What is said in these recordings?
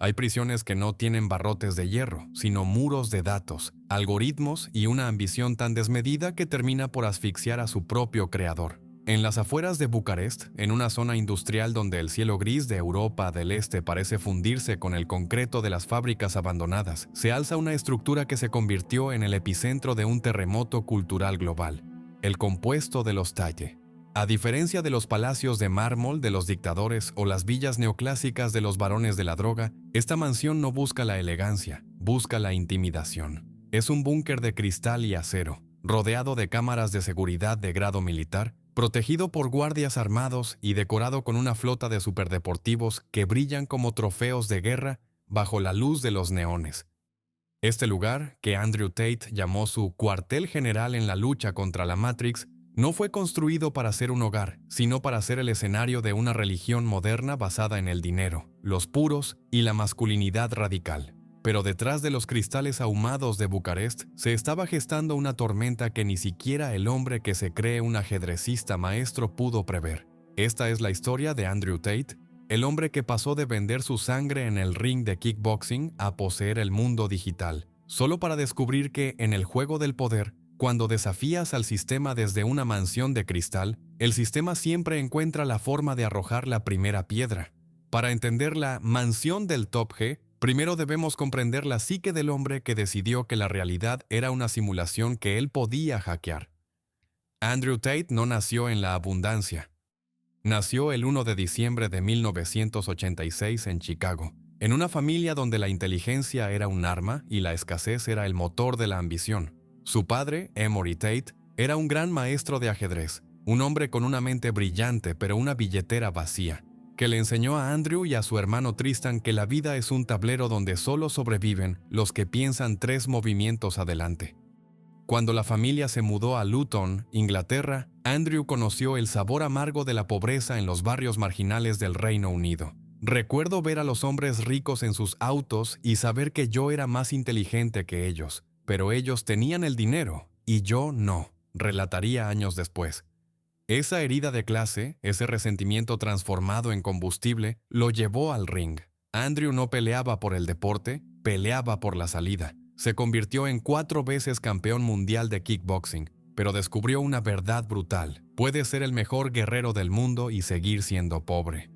Hay prisiones que no tienen barrotes de hierro, sino muros de datos, algoritmos y una ambición tan desmedida que termina por asfixiar a su propio creador. En las afueras de Bucarest, en una zona industrial donde el cielo gris de Europa del Este parece fundirse con el concreto de las fábricas abandonadas, se alza una estructura que se convirtió en el epicentro de un terremoto cultural global, el compuesto de los Talle. A diferencia de los palacios de mármol de los dictadores o las villas neoclásicas de los barones de la droga, esta mansión no busca la elegancia, busca la intimidación. Es un búnker de cristal y acero, rodeado de cámaras de seguridad de grado militar, protegido por guardias armados y decorado con una flota de superdeportivos que brillan como trofeos de guerra bajo la luz de los neones. Este lugar, que Andrew Tate llamó su cuartel general en la lucha contra la Matrix, no fue construido para ser un hogar, sino para ser el escenario de una religión moderna basada en el dinero, los puros y la masculinidad radical. Pero detrás de los cristales ahumados de Bucarest se estaba gestando una tormenta que ni siquiera el hombre que se cree un ajedrecista maestro pudo prever. Esta es la historia de Andrew Tate, el hombre que pasó de vender su sangre en el ring de kickboxing a poseer el mundo digital, solo para descubrir que en el juego del poder, cuando desafías al sistema desde una mansión de cristal, el sistema siempre encuentra la forma de arrojar la primera piedra. Para entender la mansión del Top G, primero debemos comprender la psique del hombre que decidió que la realidad era una simulación que él podía hackear. Andrew Tate no nació en la abundancia. Nació el 1 de diciembre de 1986 en Chicago, en una familia donde la inteligencia era un arma y la escasez era el motor de la ambición. Su padre, Emory Tate, era un gran maestro de ajedrez, un hombre con una mente brillante pero una billetera vacía, que le enseñó a Andrew y a su hermano Tristan que la vida es un tablero donde solo sobreviven los que piensan 3 movimientos adelante. Cuando la familia se mudó a Luton, Inglaterra, Andrew conoció el sabor amargo de la pobreza en los barrios marginales del Reino Unido. Recuerdo ver a los hombres ricos en sus autos y saber que yo era más inteligente que ellos, pero ellos tenían el dinero y yo no, relataría años después. Esa herida de clase, ese resentimiento transformado en combustible, lo llevó al ring. Andrew no peleaba por el deporte, peleaba por la salida. Se convirtió en 4 veces campeón mundial de kickboxing, pero descubrió una verdad brutal. Puede ser el mejor guerrero del mundo y seguir siendo pobre.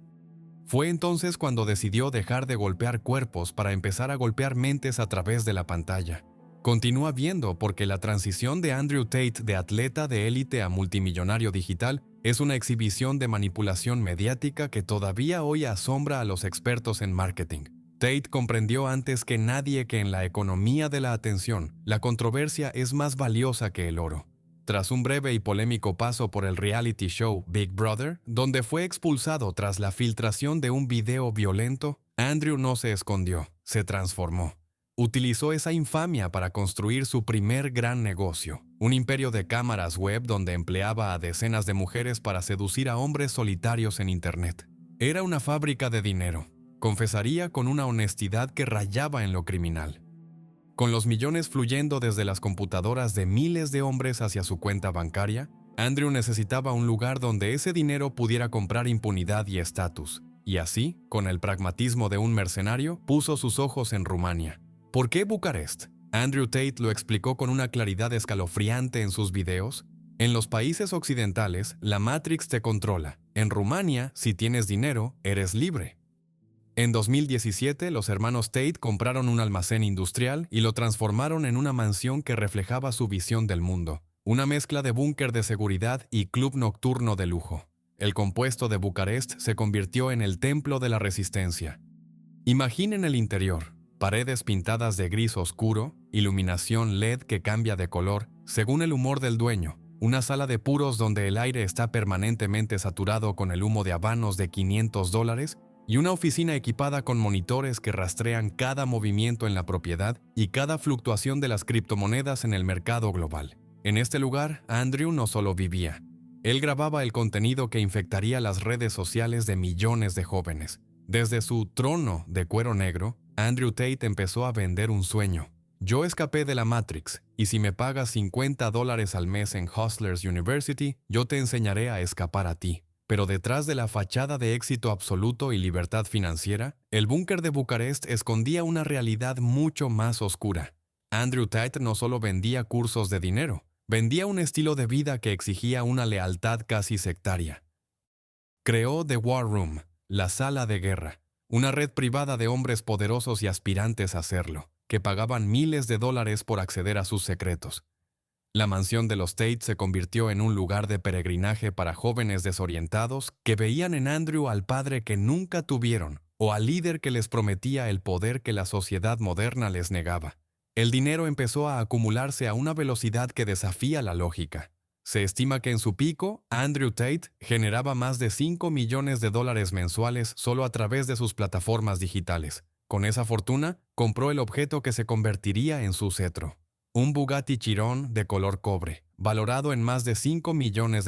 Fue entonces cuando decidió dejar de golpear cuerpos para empezar a golpear mentes a través de la pantalla. Continúa viendo porque la transición de Andrew Tate de atleta de élite a multimillonario digital es una exhibición de manipulación mediática que todavía hoy asombra a los expertos en marketing. Tate comprendió antes que nadie que en la economía de la atención, la controversia es más valiosa que el oro. Tras un breve y polémico paso por el reality show Big Brother, donde fue expulsado tras la filtración de un video violento, Andrew no se escondió, se transformó. Utilizó esa infamia para construir su primer gran negocio, un imperio de cámaras web donde empleaba a decenas de mujeres para seducir a hombres solitarios en Internet. Era una fábrica de dinero, confesaría con una honestidad que rayaba en lo criminal. Con los millones fluyendo desde las computadoras de miles de hombres hacia su cuenta bancaria, Andrew necesitaba un lugar donde ese dinero pudiera comprar impunidad y estatus, y así, con el pragmatismo de un mercenario, puso sus ojos en Rumania. ¿Por qué Bucarest? Andrew Tate lo explicó con una claridad escalofriante en sus videos. En los países occidentales, la Matrix te controla. En Rumania, si tienes dinero, eres libre. En 2017, los hermanos Tate compraron un almacén industrial y lo transformaron en una mansión que reflejaba su visión del mundo. Una mezcla de búnker de seguridad y club nocturno de lujo. El compuesto de Bucarest se convirtió en el templo de la resistencia. Imaginen el interior. Paredes pintadas de gris oscuro, iluminación LED que cambia de color según el humor del dueño, una sala de puros donde el aire está permanentemente saturado con el humo de habanos de $500 y una oficina equipada con monitores que rastrean cada movimiento en la propiedad y cada fluctuación de las criptomonedas en el mercado global. En este lugar, Andrew no solo vivía. Él grababa el contenido que infectaría las redes sociales de millones de jóvenes. Desde su trono de cuero negro, Andrew Tate empezó a vender un sueño. Yo escapé de la Matrix, y si me pagas $50 al mes en Hustlers University, yo te enseñaré a escapar a ti. pero detrás de la fachada de éxito absoluto y libertad financiera, el búnker de Bucarest escondía una realidad mucho más oscura. Andrew Tate no solo vendía cursos de dinero, vendía un estilo de vida que exigía una lealtad casi sectaria. Creó The War Room, la sala de guerra, una red privada de hombres poderosos y aspirantes a serlo, que pagaban miles de dólares por acceder a sus secretos. La mansión de los Tate se convirtió en un lugar de peregrinaje para jóvenes desorientados que veían en Andrew al padre que nunca tuvieron o al líder que les prometía el poder que la sociedad moderna les negaba. El dinero empezó a acumularse a una velocidad que desafía la lógica. Se estima que en su pico, Andrew Tate generaba más de $5 millones mensuales solo a través de sus plataformas digitales. Con esa fortuna, compró el objeto que se convertiría en su cetro. Un Bugatti Chiron de color cobre, valorado en más de $5 millones.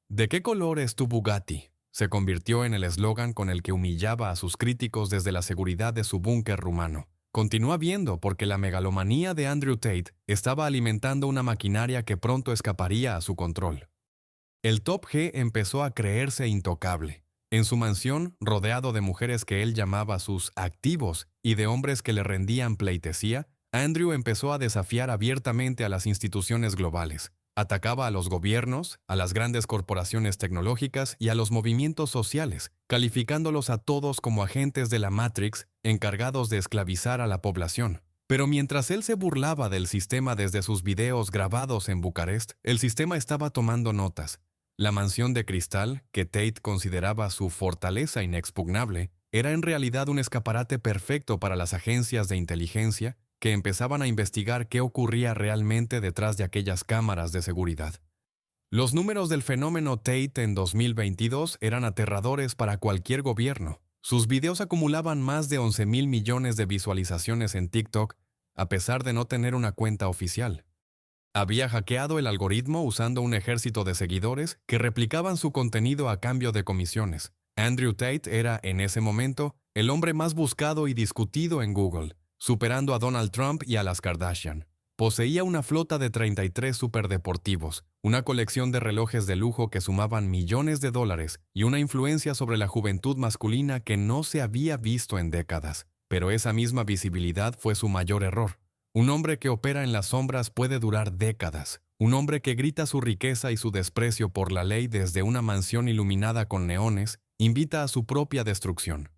¿De qué color es tu Bugatti? Se convirtió en el eslogan con el que humillaba a sus críticos desde la seguridad de su búnker rumano. Continúa viendo porque la megalomanía de Andrew Tate estaba alimentando una maquinaria que pronto escaparía a su control. El Top G empezó a creerse intocable. En su mansión, rodeado de mujeres que él llamaba sus activos y de hombres que le rendían pleitesía, Andrew empezó a desafiar abiertamente a las instituciones globales. Atacaba a los gobiernos, a las grandes corporaciones tecnológicas y a los movimientos sociales, calificándolos a todos como agentes de la Matrix encargados de esclavizar a la población. Pero mientras él se burlaba del sistema desde sus videos grabados en Bucarest, el sistema estaba tomando notas. La mansión de cristal, que Tate consideraba su fortaleza inexpugnable, era en realidad un escaparate perfecto para las agencias de inteligencia que empezaban a investigar qué ocurría realmente detrás de aquellas cámaras de seguridad. Los números del fenómeno Tate en 2022 eran aterradores para cualquier gobierno. Sus videos acumulaban más de 11,000 millones de visualizaciones en TikTok, a pesar de no tener una cuenta oficial. Había hackeado el algoritmo usando un ejército de seguidores que replicaban su contenido a cambio de comisiones. Andrew Tate era, en ese momento, el hombre más buscado y discutido en Google, superando a Donald Trump y a las Kardashian. Poseía una flota de 33 superdeportivos, una colección de relojes de lujo que sumaban millones de dólares y una influencia sobre la juventud masculina que no se había visto en décadas. Pero esa misma visibilidad fue su mayor error. Un hombre que opera en las sombras puede durar décadas. Un hombre que grita su riqueza y su desprecio por la ley desde una mansión iluminada con neones, invita a su propia destrucción.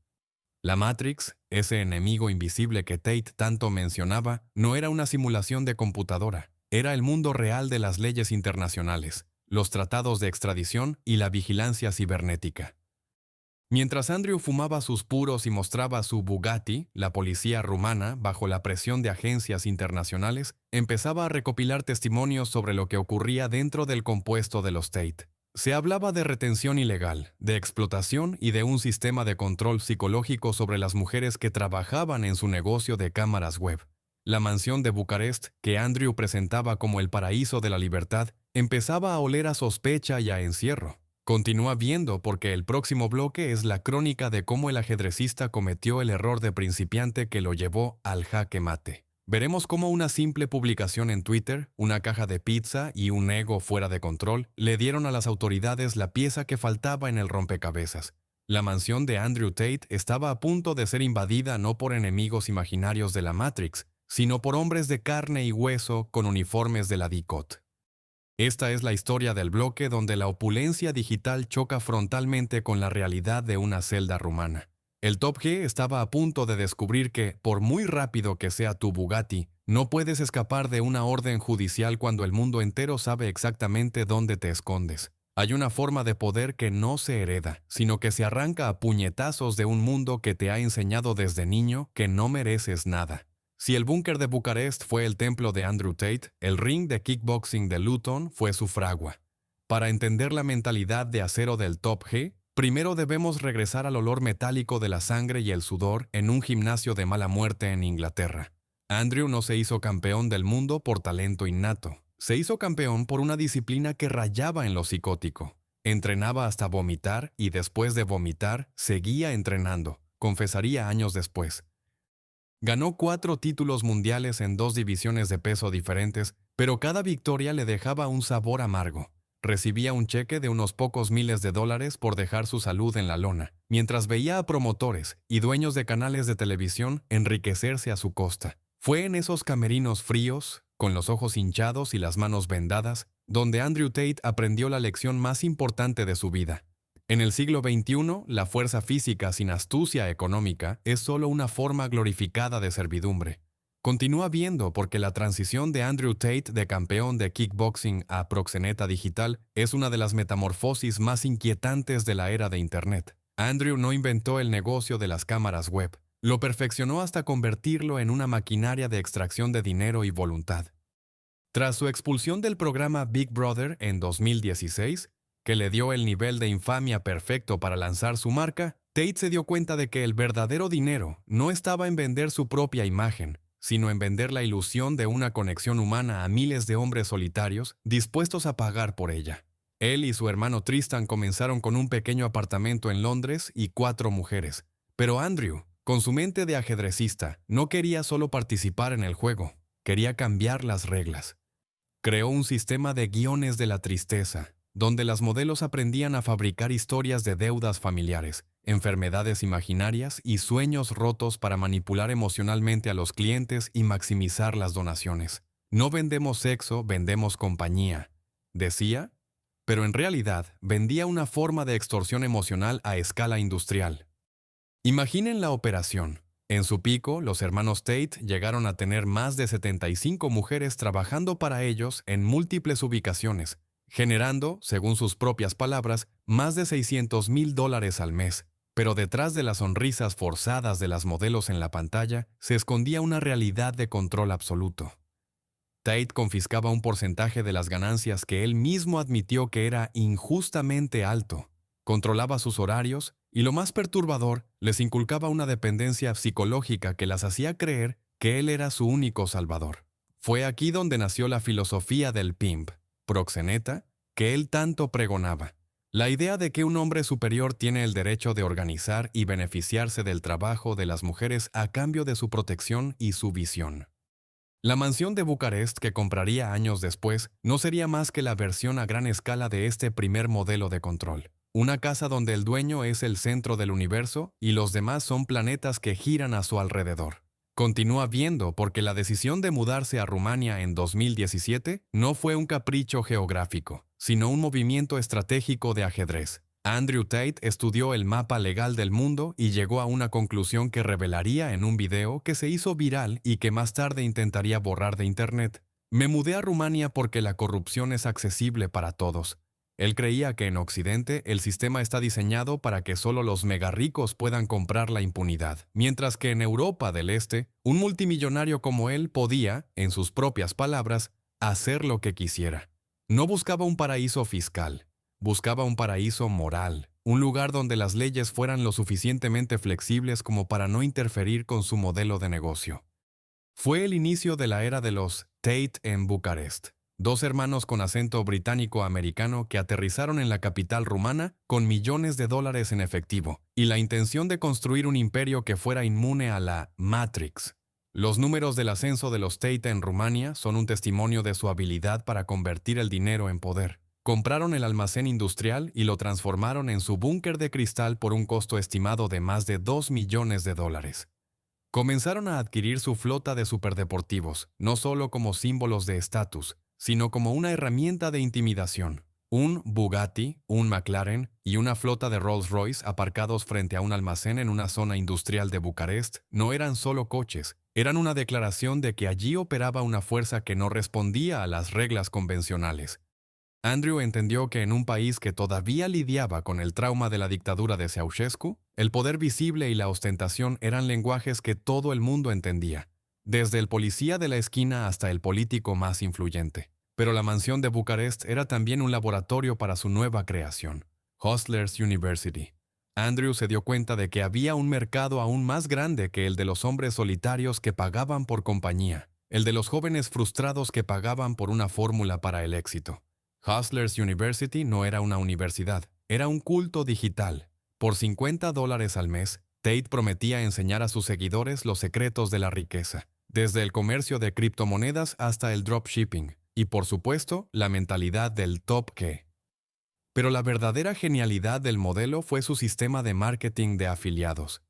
La Matrix, ese enemigo invisible que Tate tanto mencionaba, no era una simulación de computadora. Era el mundo real de las leyes internacionales, los tratados de extradición y la vigilancia cibernética. Mientras Andrew fumaba sus puros y mostraba su Bugatti, la policía rumana, bajo la presión de agencias internacionales, empezaba a recopilar testimonios sobre lo que ocurría dentro del compuesto de los Tate. Se hablaba de retención ilegal, de explotación y de un sistema de control psicológico sobre las mujeres que trabajaban en su negocio de cámaras web. La mansión de Bucarest, que Andrew presentaba como el paraíso de la libertad, empezaba a oler a sospecha y a encierro. Continúa viendo porque el próximo bloque es la crónica de cómo el ajedrecista cometió el error de principiante que lo llevó al jaque mate. Veremos cómo una simple publicación en Twitter, una caja de pizza y un ego fuera de control le dieron a las autoridades la pieza que faltaba en el rompecabezas. La mansión de Andrew Tate estaba a punto de ser invadida no por enemigos imaginarios de la Matrix, sino por hombres de carne y hueso con uniformes de la DICOT. Esta es la historia del bloque donde la opulencia digital choca frontalmente con la realidad de una celda rumana. El Top G estaba a punto de descubrir que, por muy rápido que sea tu Bugatti, no puedes escapar de una orden judicial cuando el mundo entero sabe exactamente dónde te escondes. Hay una forma de poder que no se hereda, sino que se arranca a puñetazos de un mundo que te ha enseñado desde niño que no mereces nada. Si el búnker de Bucarest fue el templo de Andrew Tate, el ring de kickboxing de Luton fue su fragua. Para entender la mentalidad de acero del Top G, primero debemos regresar al olor metálico de la sangre y el sudor en un gimnasio de mala muerte en Inglaterra. Andrew no se hizo campeón del mundo por talento innato. Se hizo campeón por una disciplina que rayaba en lo psicótico. Entrenaba hasta vomitar y después de vomitar, seguía entrenando, confesaría años después. Ganó 4 títulos mundiales en 2 divisiones de peso diferentes, pero cada victoria le dejaba un sabor amargo. recibía un cheque de unos pocos miles de dólares por dejar su salud en la lona, mientras veía a promotores y dueños de canales de televisión enriquecerse a su costa. Fue en esos camerinos fríos, con los ojos hinchados y las manos vendadas, donde Andrew Tate aprendió la lección más importante de su vida. En el siglo XXI, la fuerza física sin astucia económica es solo una forma glorificada de servidumbre. Continúa viendo porque la transición de Andrew Tate de campeón de kickboxing a proxeneta digital es una de las metamorfosis más inquietantes de la era de Internet. Andrew no inventó el negocio de las cámaras web, lo perfeccionó hasta convertirlo en una maquinaria de extracción de dinero y voluntad. Tras su expulsión del programa Big Brother en 2016, que le dio el nivel de infamia perfecto para lanzar su marca, Tate se dio cuenta de que el verdadero dinero no estaba en vender su propia imagen, sino en vender la ilusión de una conexión humana a miles de hombres solitarios dispuestos a pagar por ella. Él y su hermano Tristan comenzaron con un pequeño apartamento en Londres y 4 mujeres, pero Andrew, con su mente de ajedrecista, no quería solo participar en el juego, quería cambiar las reglas. Creó un sistema de guiones de la tristeza, donde las modelos aprendían a fabricar historias de deudas familiares, enfermedades imaginarias y sueños rotos para manipular emocionalmente a los clientes y maximizar las donaciones. No vendemos sexo, vendemos compañía, decía, pero en realidad vendía una forma de extorsión emocional a escala industrial. Imaginen la operación. En su pico, los hermanos Tate llegaron a tener más de 75 mujeres trabajando para ellos en múltiples ubicaciones, generando, según sus propias palabras, más de $600,000 al mes. Pero detrás de las sonrisas forzadas de las modelos en la pantalla se escondía una realidad de control absoluto. Tate confiscaba un porcentaje de las ganancias que él mismo admitió que era injustamente alto. Controlaba sus horarios y, lo más perturbador, les inculcaba una dependencia psicológica que las hacía creer que él era su único salvador. Fue aquí donde nació la filosofía del pimp, proxeneta, que él tanto pregonaba. La idea de que un hombre superior tiene el derecho de organizar y beneficiarse del trabajo de las mujeres a cambio de su protección y su visión. La mansión de Bucarest que compraría años después no sería más que la versión a gran escala de este primer modelo de control. Una casa donde el dueño es el centro del universo y los demás son planetas que giran a su alrededor. Continúa viendo porque la decisión de mudarse a Rumania en 2017 no fue un capricho geográfico, sino un movimiento estratégico de ajedrez. Andrew Tate estudió el mapa legal del mundo y llegó a una conclusión que revelaría en un video que se hizo viral y que más tarde intentaría borrar de Internet. Me mudé a Rumania porque la corrupción es accesible para todos. Él creía que en Occidente el sistema está diseñado para que solo los megarricos puedan comprar la impunidad, mientras que en Europa del Este, un multimillonario como él podía, en sus propias palabras, hacer lo que quisiera. No buscaba un paraíso fiscal, buscaba un paraíso moral, un lugar donde las leyes fueran lo suficientemente flexibles como para no interferir con su modelo de negocio. Fue el inicio de la era de los Tate en Bucarest. 2 hermanos con acento británico-americano que aterrizaron en la capital rumana con millones de dólares en efectivo y la intención de construir un imperio que fuera inmune a la Matrix. Los números del ascenso de los Tate en Rumania son un testimonio de su habilidad para convertir el dinero en poder. Compraron el almacén industrial y lo transformaron en su búnker de cristal por un costo estimado de más de $2 millones. Comenzaron a adquirir su flota de superdeportivos, no solo como símbolos de estatus, sino como una herramienta de intimidación. Un Bugatti, un McLaren y una flota de Rolls-Royce aparcados frente a un almacén en una zona industrial de Bucarest no eran solo coches, eran una declaración de que allí operaba una fuerza que no respondía a las reglas convencionales. Andrew entendió que en un país que todavía lidiaba con el trauma de la dictadura de Ceausescu, el poder visible y la ostentación eran lenguajes que todo el mundo entendía, desde el policía de la esquina hasta el político más influyente. Pero la mansión de Bucarest era también un laboratorio para su nueva creación, Hustlers University. Andrew se dio cuenta de que había un mercado aún más grande que el de los hombres solitarios que pagaban por compañía, el de los jóvenes frustrados que pagaban por una fórmula para el éxito. Hustlers University no era una universidad, era un culto digital. Por $50 al mes, Tate prometía enseñar a sus seguidores los secretos de la riqueza, desde el comercio de criptomonedas hasta el dropshipping, y por supuesto, la mentalidad del top que. Pero la verdadera genialidad del modelo fue su sistema de marketing de afiliados.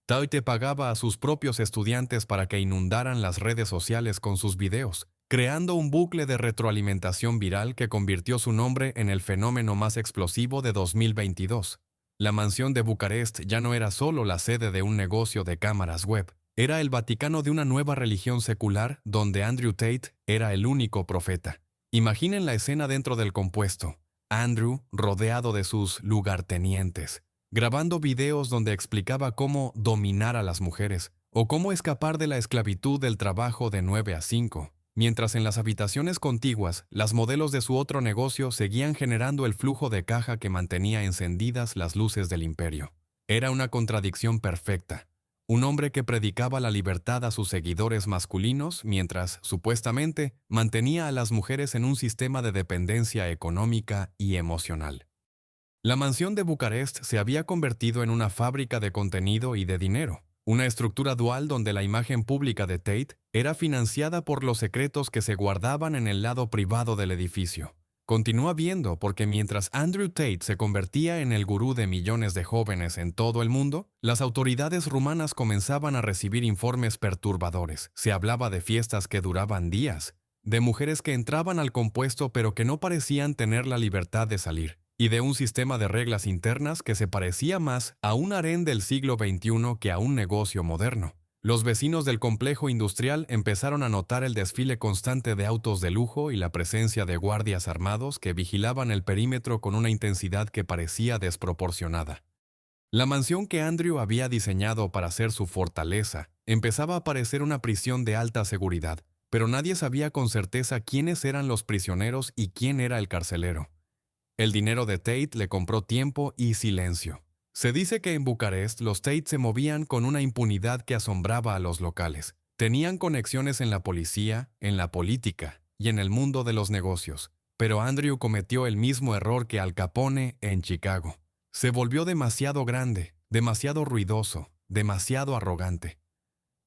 Tate pagaba a sus propios estudiantes para que inundaran las redes sociales con sus videos, creando un bucle de retroalimentación viral que convirtió su nombre en el fenómeno más explosivo de 2022. La mansión de Bucarest ya no era solo la sede de un negocio de cámaras web, era el Vaticano de una nueva religión secular donde Andrew Tate era el único profeta. Imaginen la escena dentro del compuesto. Andrew, rodeado de sus lugartenientes, grabando videos donde explicaba cómo dominar a las mujeres o cómo escapar de la esclavitud del trabajo de 9 a 5, mientras en las habitaciones contiguas las modelos de su otro negocio seguían generando el flujo de caja que mantenía encendidas las luces del imperio. Era una contradicción perfecta. Un hombre que predicaba la libertad a sus seguidores masculinos mientras, supuestamente, mantenía a las mujeres en un sistema de dependencia económica y emocional. La mansión de Bucarest se había convertido en una fábrica de contenido y de dinero, una estructura dual donde la imagen pública de Tate era financiada por los secretos que se guardaban en el lado privado del edificio. Continúa viendo porque mientras Andrew Tate se convertía en el gurú de millones de jóvenes en todo el mundo, las autoridades rumanas comenzaban a recibir informes perturbadores. Se hablaba de fiestas que duraban días, de mujeres que entraban al compuesto pero que no parecían tener la libertad de salir, y de un sistema de reglas internas que se parecía más a un harén del siglo XXI que a un negocio moderno. Los vecinos del complejo industrial empezaron a notar el desfile constante de autos de lujo y la presencia de guardias armados que vigilaban el perímetro con una intensidad que parecía desproporcionada. La mansión que Andrew había diseñado para ser su fortaleza empezaba a parecer una prisión de alta seguridad, pero nadie sabía con certeza quiénes eran los prisioneros y quién era el carcelero. El dinero de Tate le compró tiempo y silencio. Se dice que en Bucarest los Tate se movían con una impunidad que asombraba a los locales. Tenían conexiones en la policía, en la política y en el mundo de los negocios. Pero Andrew cometió el mismo error que Al Capone en Chicago. Se volvió demasiado grande, demasiado ruidoso, demasiado arrogante.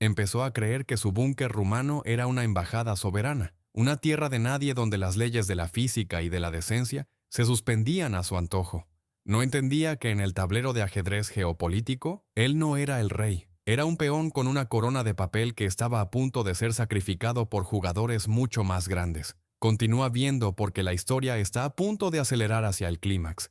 Empezó a creer que su búnker rumano era una embajada soberana, una tierra de nadie donde las leyes de la física y de la decencia se suspendían a su antojo. No entendía que en el tablero de ajedrez geopolítico, él no era el rey. Era un peón con una corona de papel que estaba a punto de ser sacrificado por jugadores mucho más grandes. Continúa viendo porque la historia está a punto de acelerar hacia el clímax.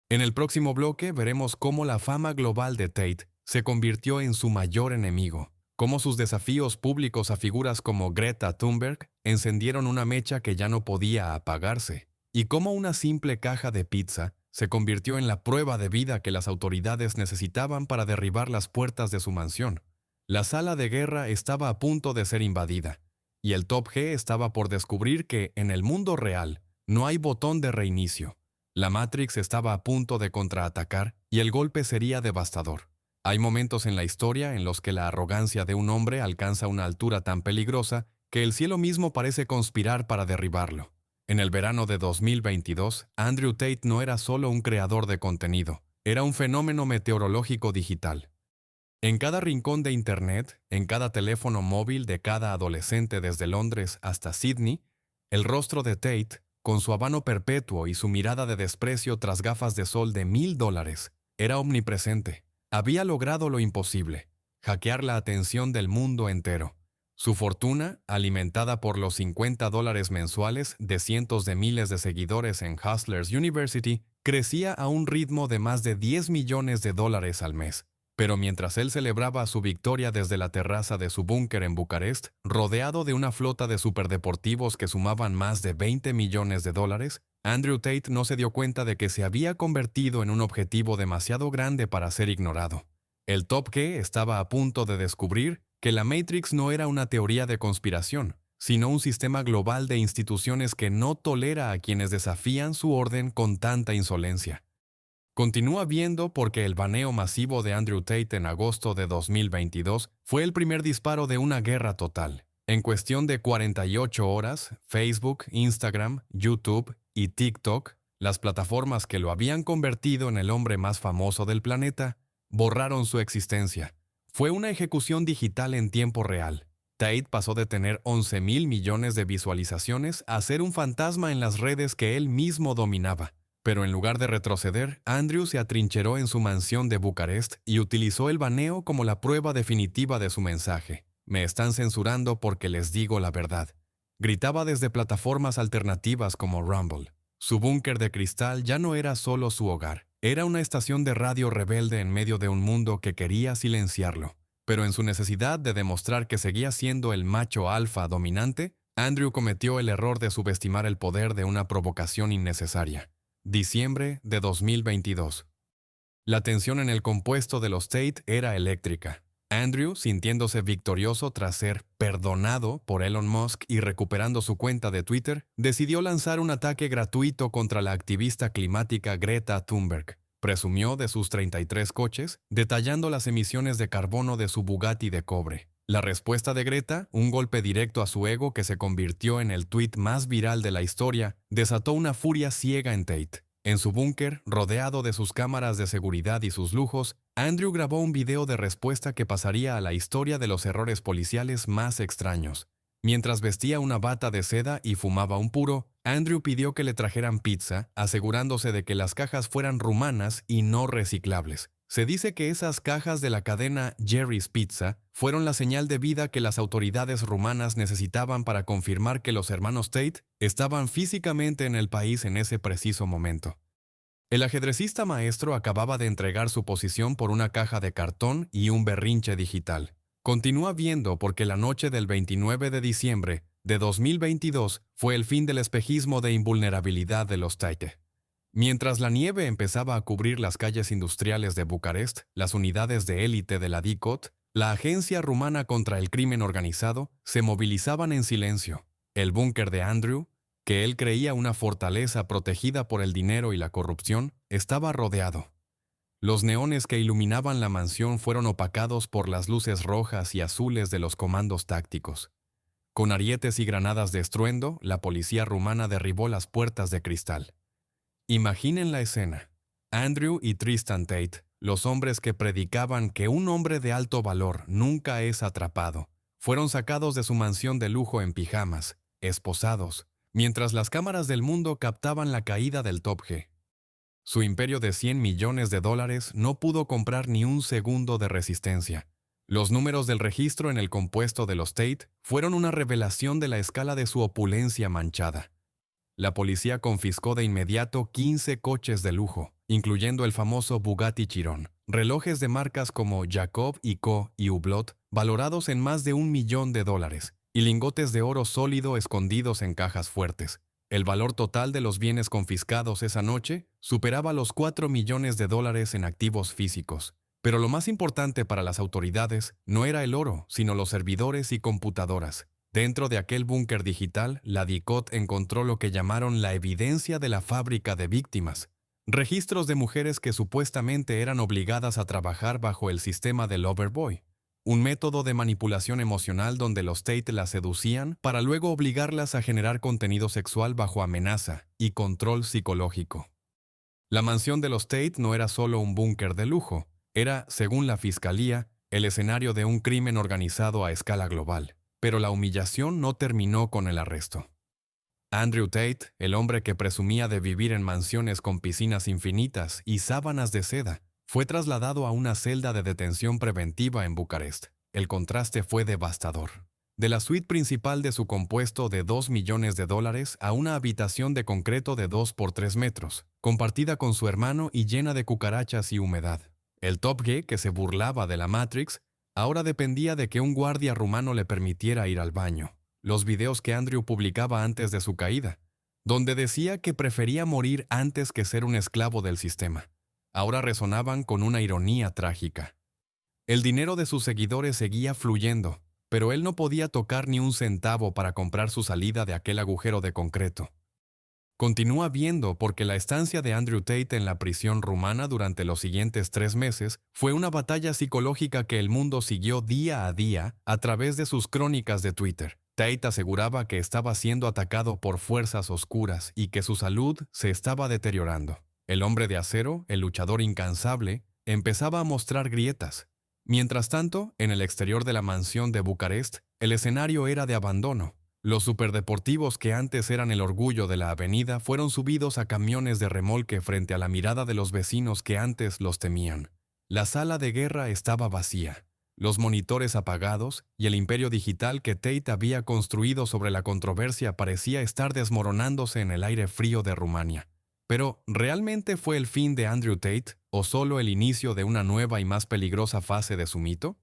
En el próximo bloque veremos cómo la fama global de Tate se convirtió en su mayor enemigo, cómo sus desafíos públicos a figuras como Greta Thunberg encendieron una mecha que ya no podía apagarse, y cómo una simple caja de pizza se convirtió en la prueba de vida que las autoridades necesitaban para derribar las puertas de su mansión. La sala de guerra estaba a punto de ser invadida, y el Top G estaba por descubrir que, en el mundo real, no hay botón de reinicio. La Matrix estaba a punto de contraatacar, y el golpe sería devastador. Hay momentos en la historia en los que la arrogancia de un hombre alcanza una altura tan peligrosa que el cielo mismo parece conspirar para derribarlo. En el verano de 2022, Andrew Tate no era solo un creador de contenido, era un fenómeno meteorológico digital. En cada rincón de Internet, en cada teléfono móvil de cada adolescente desde Londres hasta Sydney, el rostro de Tate, con su habano perpetuo y su mirada de desprecio tras gafas de sol de $1000, era omnipresente. Había logrado lo imposible, hackear la atención del mundo entero. Su fortuna, alimentada por los $50 mensuales de cientos de miles de seguidores en Hustlers University, crecía a un ritmo de más de $10 millones al mes. Pero mientras él celebraba su victoria desde la terraza de su búnker en Bucarest, rodeado de una flota de superdeportivos que sumaban más de $20 millones, Andrew Tate no se dio cuenta de que se había convertido en un objetivo demasiado grande para ser ignorado. El Top G estaba a punto de descubrir que la Matrix no era una teoría de conspiración, sino un sistema global de instituciones que no tolera a quienes desafían su orden con tanta insolencia. Continúa viendo porque el baneo masivo de Andrew Tate en agosto de 2022 fue el primer disparo de una guerra total. En cuestión de 48 horas, Facebook, Instagram, YouTube y TikTok, las plataformas que lo habían convertido en el hombre más famoso del planeta, borraron su existencia. Fue una ejecución digital en tiempo real. Tate pasó de tener 11,000 millones de visualizaciones a ser un fantasma en las redes que él mismo dominaba. Pero en lugar de retroceder, Andrew se atrincheró en su mansión de Bucarest y utilizó el baneo como la prueba definitiva de su mensaje. Me están censurando porque les digo la verdad. Gritaba desde plataformas alternativas como Rumble. Su búnker de cristal ya no era solo su hogar. Era una estación de radio rebelde en medio de un mundo que quería silenciarlo. Pero en su necesidad de demostrar que seguía siendo el macho alfa dominante, Andrew cometió el error de subestimar el poder de una provocación innecesaria. Diciembre de 2022. La tensión en el compuesto de los Tate era eléctrica. Andrew, sintiéndose victorioso tras ser perdonado por Elon Musk y recuperando su cuenta de Twitter, decidió lanzar un ataque gratuito contra la activista climática Greta Thunberg. Presumió de sus 33 coches, detallando las emisiones de carbono de su Bugatti de cobre. La respuesta de Greta, un golpe directo a su ego que se convirtió en el tuit más viral de la historia, desató una furia ciega en Tate. En su búnker, rodeado de sus cámaras de seguridad y sus lujos, Andrew grabó un video de respuesta que pasaría a la historia de los errores policiales más extraños. Mientras vestía una bata de seda y fumaba un puro, Andrew pidió que le trajeran pizza, asegurándose de que las cajas fueran rumanas y no reciclables. Se dice que esas cajas de la cadena Jerry's Pizza fueron la señal de vida que las autoridades rumanas necesitaban para confirmar que los hermanos Tate estaban físicamente en el país en ese preciso momento. El ajedrecista maestro acababa de entregar su posición por una caja de cartón y un berrinche digital. Continúa viendo porque la noche del 29 de diciembre de 2022 fue el fin del espejismo de invulnerabilidad de los Tate. Mientras la nieve empezaba a cubrir las calles industriales de Bucarest, las unidades de élite de la DICOT, la Agencia Rumana contra el Crimen Organizado, se movilizaban en silencio. El búnker de Andrew, que él creía una fortaleza protegida por el dinero y la corrupción, estaba rodeado. Los neones que iluminaban la mansión fueron opacados por las luces rojas y azules de los comandos tácticos. Con arietes y granadas de estruendo, la policía rumana derribó las puertas de cristal. Imaginen la escena. Andrew y Tristan Tate, los hombres que predicaban que un hombre de alto valor nunca es atrapado, fueron sacados de su mansión de lujo en pijamas, esposados, mientras las cámaras del mundo captaban la caída del Top G. Su imperio de $100 millones no pudo comprar ni un segundo de resistencia. Los números del registro en el compuesto de los Tate fueron una revelación de la escala de su opulencia manchada. La policía confiscó de inmediato 15 coches de lujo, incluyendo el famoso Bugatti Chiron, relojes de marcas como Jacob & Co. y Hublot, valorados en más de $1 millón, y lingotes de oro sólido escondidos en cajas fuertes. El valor total de los bienes confiscados esa noche superaba los $4 millones en activos físicos. Pero lo más importante para las autoridades no era el oro, sino los servidores y computadoras. Dentro de aquel búnker digital, la DICOT encontró lo que llamaron la evidencia de la fábrica de víctimas. Registros de mujeres que supuestamente eran obligadas a trabajar bajo el sistema del Loverboy, un método de manipulación emocional donde los Tate las seducían para luego obligarlas a generar contenido sexual bajo amenaza y control psicológico. La mansión de los Tate no era solo un búnker de lujo, era, según la fiscalía, el escenario de un crimen organizado a escala global. Pero la humillación no terminó con el arresto. Andrew Tate, el hombre que presumía de vivir en mansiones con piscinas infinitas y sábanas de seda, fue trasladado a una celda de detención preventiva en Bucarest. El contraste fue devastador. De la suite principal de su compuesto de $2 millones a una habitación de concreto de 2 por 3 metros, compartida con su hermano y llena de cucarachas y humedad. El Top G, que se burlaba de la Matrix, ahora dependía de que un guardia rumano le permitiera ir al baño. Los videos que Andrew publicaba antes de su caída, donde decía que prefería morir antes que ser un esclavo del sistema, ahora resonaban con una ironía trágica. El dinero de sus seguidores seguía fluyendo, pero él no podía tocar ni un centavo para comprar su salida de aquel agujero de concreto. Continúa viendo porque la estancia de Andrew Tate en la prisión rumana durante los siguientes 3 meses fue una batalla psicológica que el mundo siguió día a día a través de sus crónicas de Twitter. Tate aseguraba que estaba siendo atacado por fuerzas oscuras y que su salud se estaba deteriorando. El hombre de acero, el luchador incansable, empezaba a mostrar grietas. Mientras tanto, en el exterior de la mansión de Bucarest, el escenario era de abandono. Los superdeportivos que antes eran el orgullo de la avenida fueron subidos a camiones de remolque frente a la mirada de los vecinos que antes los temían. La sala de guerra estaba vacía, los monitores apagados y el imperio digital que Tate había construido sobre la controversia parecía estar desmoronándose en el aire frío de Rumania. Pero, ¿realmente fue el fin de Andrew Tate o solo el inicio de una nueva y más peligrosa fase de su mito?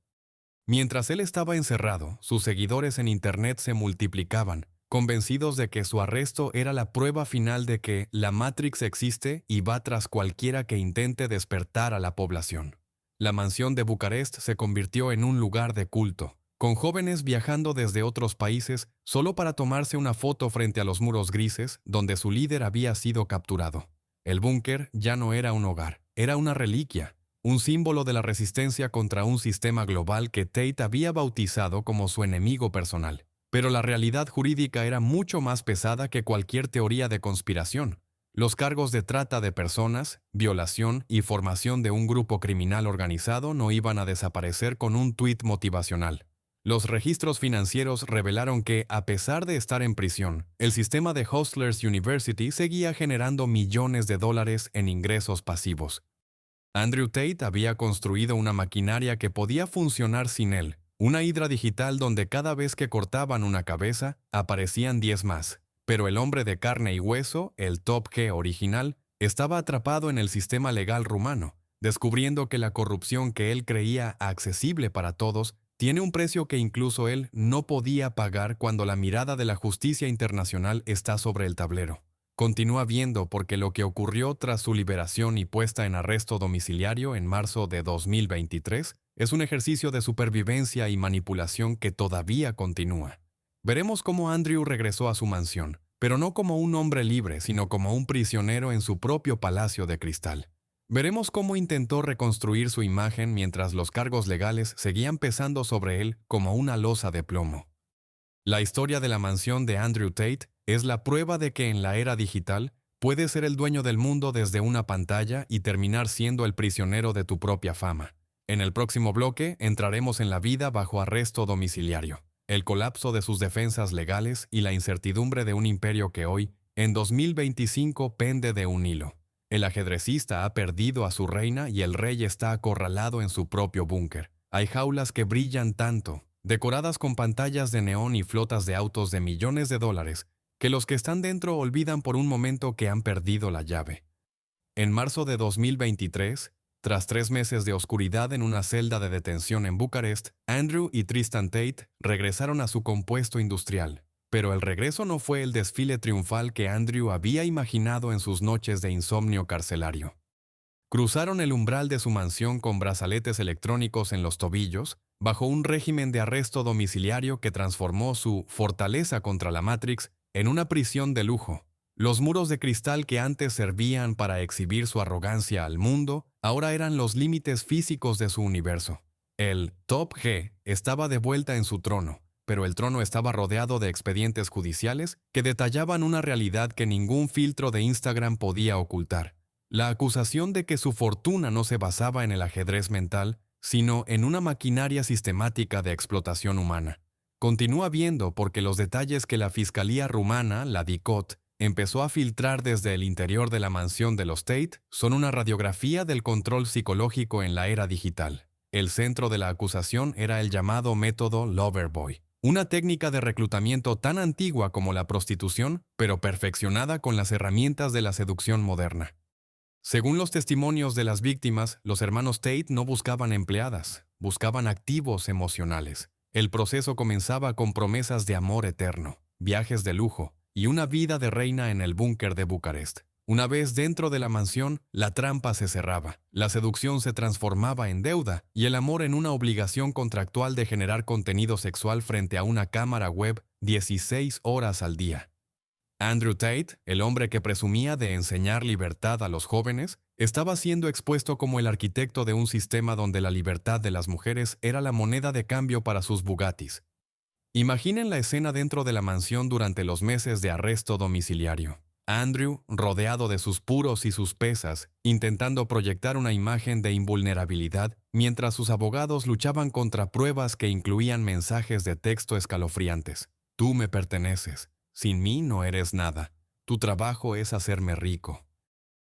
Mientras él estaba encerrado, sus seguidores en Internet se multiplicaban, convencidos de que su arresto era la prueba final de que la Matrix existe y va tras cualquiera que intente despertar a la población. La mansión de Bucarest se convirtió en un lugar de culto, con jóvenes viajando desde otros países solo para tomarse una foto frente a los muros grises donde su líder había sido capturado. El búnker ya no era un hogar, era una reliquia, un símbolo de la resistencia contra un sistema global que Tate había bautizado como su enemigo personal. Pero la realidad jurídica era mucho más pesada que cualquier teoría de conspiración. Los cargos de trata de personas, violación y formación de un grupo criminal organizado no iban a desaparecer con un tuit motivacional. Los registros financieros revelaron que, a pesar de estar en prisión, el sistema de Hustlers University seguía generando millones de dólares en ingresos pasivos. Andrew Tate había construido una maquinaria que podía funcionar sin él, una hidra digital donde cada vez que cortaban una cabeza, aparecían 10 más. Pero el hombre de carne y hueso, el Top G original, estaba atrapado en el sistema legal rumano, descubriendo que la corrupción que él creía accesible para todos tiene un precio que incluso él no podía pagar cuando la mirada de la justicia internacional está sobre el tablero. Continúa viendo porque lo que ocurrió tras su liberación y puesta en arresto domiciliario en marzo de 2023 es un ejercicio de supervivencia y manipulación que todavía continúa. Veremos cómo Andrew regresó a su mansión, pero no como un hombre libre, sino como un prisionero en su propio palacio de cristal. Veremos cómo intentó reconstruir su imagen mientras los cargos legales seguían pesando sobre él como una losa de plomo. La historia de la mansión de Andrew Tate es la prueba de que en la era digital puedes ser el dueño del mundo desde una pantalla y terminar siendo el prisionero de tu propia fama. En el próximo bloque entraremos en la vida bajo arresto domiciliario, el colapso de sus defensas legales y la incertidumbre de un imperio que hoy, en 2025, pende de un hilo. El ajedrecista ha perdido a su reina y el rey está acorralado en su propio búnker. Hay jaulas que brillan tanto, decoradas con pantallas de neón y flotas de autos de millones de dólares, que los que están dentro olvidan por un momento que han perdido la llave. En marzo de 2023, tras 3 meses de oscuridad en una celda de detención en Bucarest, Andrew y Tristan Tate regresaron a su compuesto industrial. Pero el regreso no fue el desfile triunfal que Andrew había imaginado en sus noches de insomnio carcelario. Cruzaron el umbral de su mansión con brazaletes electrónicos en los tobillos, bajo un régimen de arresto domiciliario que transformó su fortaleza contra la Matrix en una prisión de lujo. Los muros de cristal que antes servían para exhibir su arrogancia al mundo, ahora eran los límites físicos de su universo. El Top G estaba de vuelta en su trono, pero el trono estaba rodeado de expedientes judiciales que detallaban una realidad que ningún filtro de Instagram podía ocultar. La acusación de que su fortuna no se basaba en el ajedrez mental, sino en una maquinaria sistemática de explotación humana. Continúa viendo porque los detalles que la Fiscalía rumana, la DICOT, empezó a filtrar desde el interior de la mansión de los Tate son una radiografía del control psicológico en la era digital. El centro de la acusación era el llamado método Loverboy, una técnica de reclutamiento tan antigua como la prostitución, pero perfeccionada con las herramientas de la seducción moderna. Según los testimonios de las víctimas, los hermanos Tate no buscaban empleadas, buscaban activos emocionales. El proceso comenzaba con promesas de amor eterno, viajes de lujo y una vida de reina en el búnker de Bucarest. Una vez dentro de la mansión, la trampa se cerraba, la seducción se transformaba en deuda y el amor en una obligación contractual de generar contenido sexual frente a una cámara web 16 horas al día. Andrew Tate, el hombre que presumía de enseñar libertad a los jóvenes, estaba siendo expuesto como el arquitecto de un sistema donde la libertad de las mujeres era la moneda de cambio para sus Bugattis. Imaginen la escena dentro de la mansión durante los meses de arresto domiciliario. Andrew, rodeado de sus puros y sus pesas, intentando proyectar una imagen de invulnerabilidad, mientras sus abogados luchaban contra pruebas que incluían mensajes de texto escalofriantes. Tú me perteneces. Sin mí no eres nada. Tu trabajo es hacerme rico.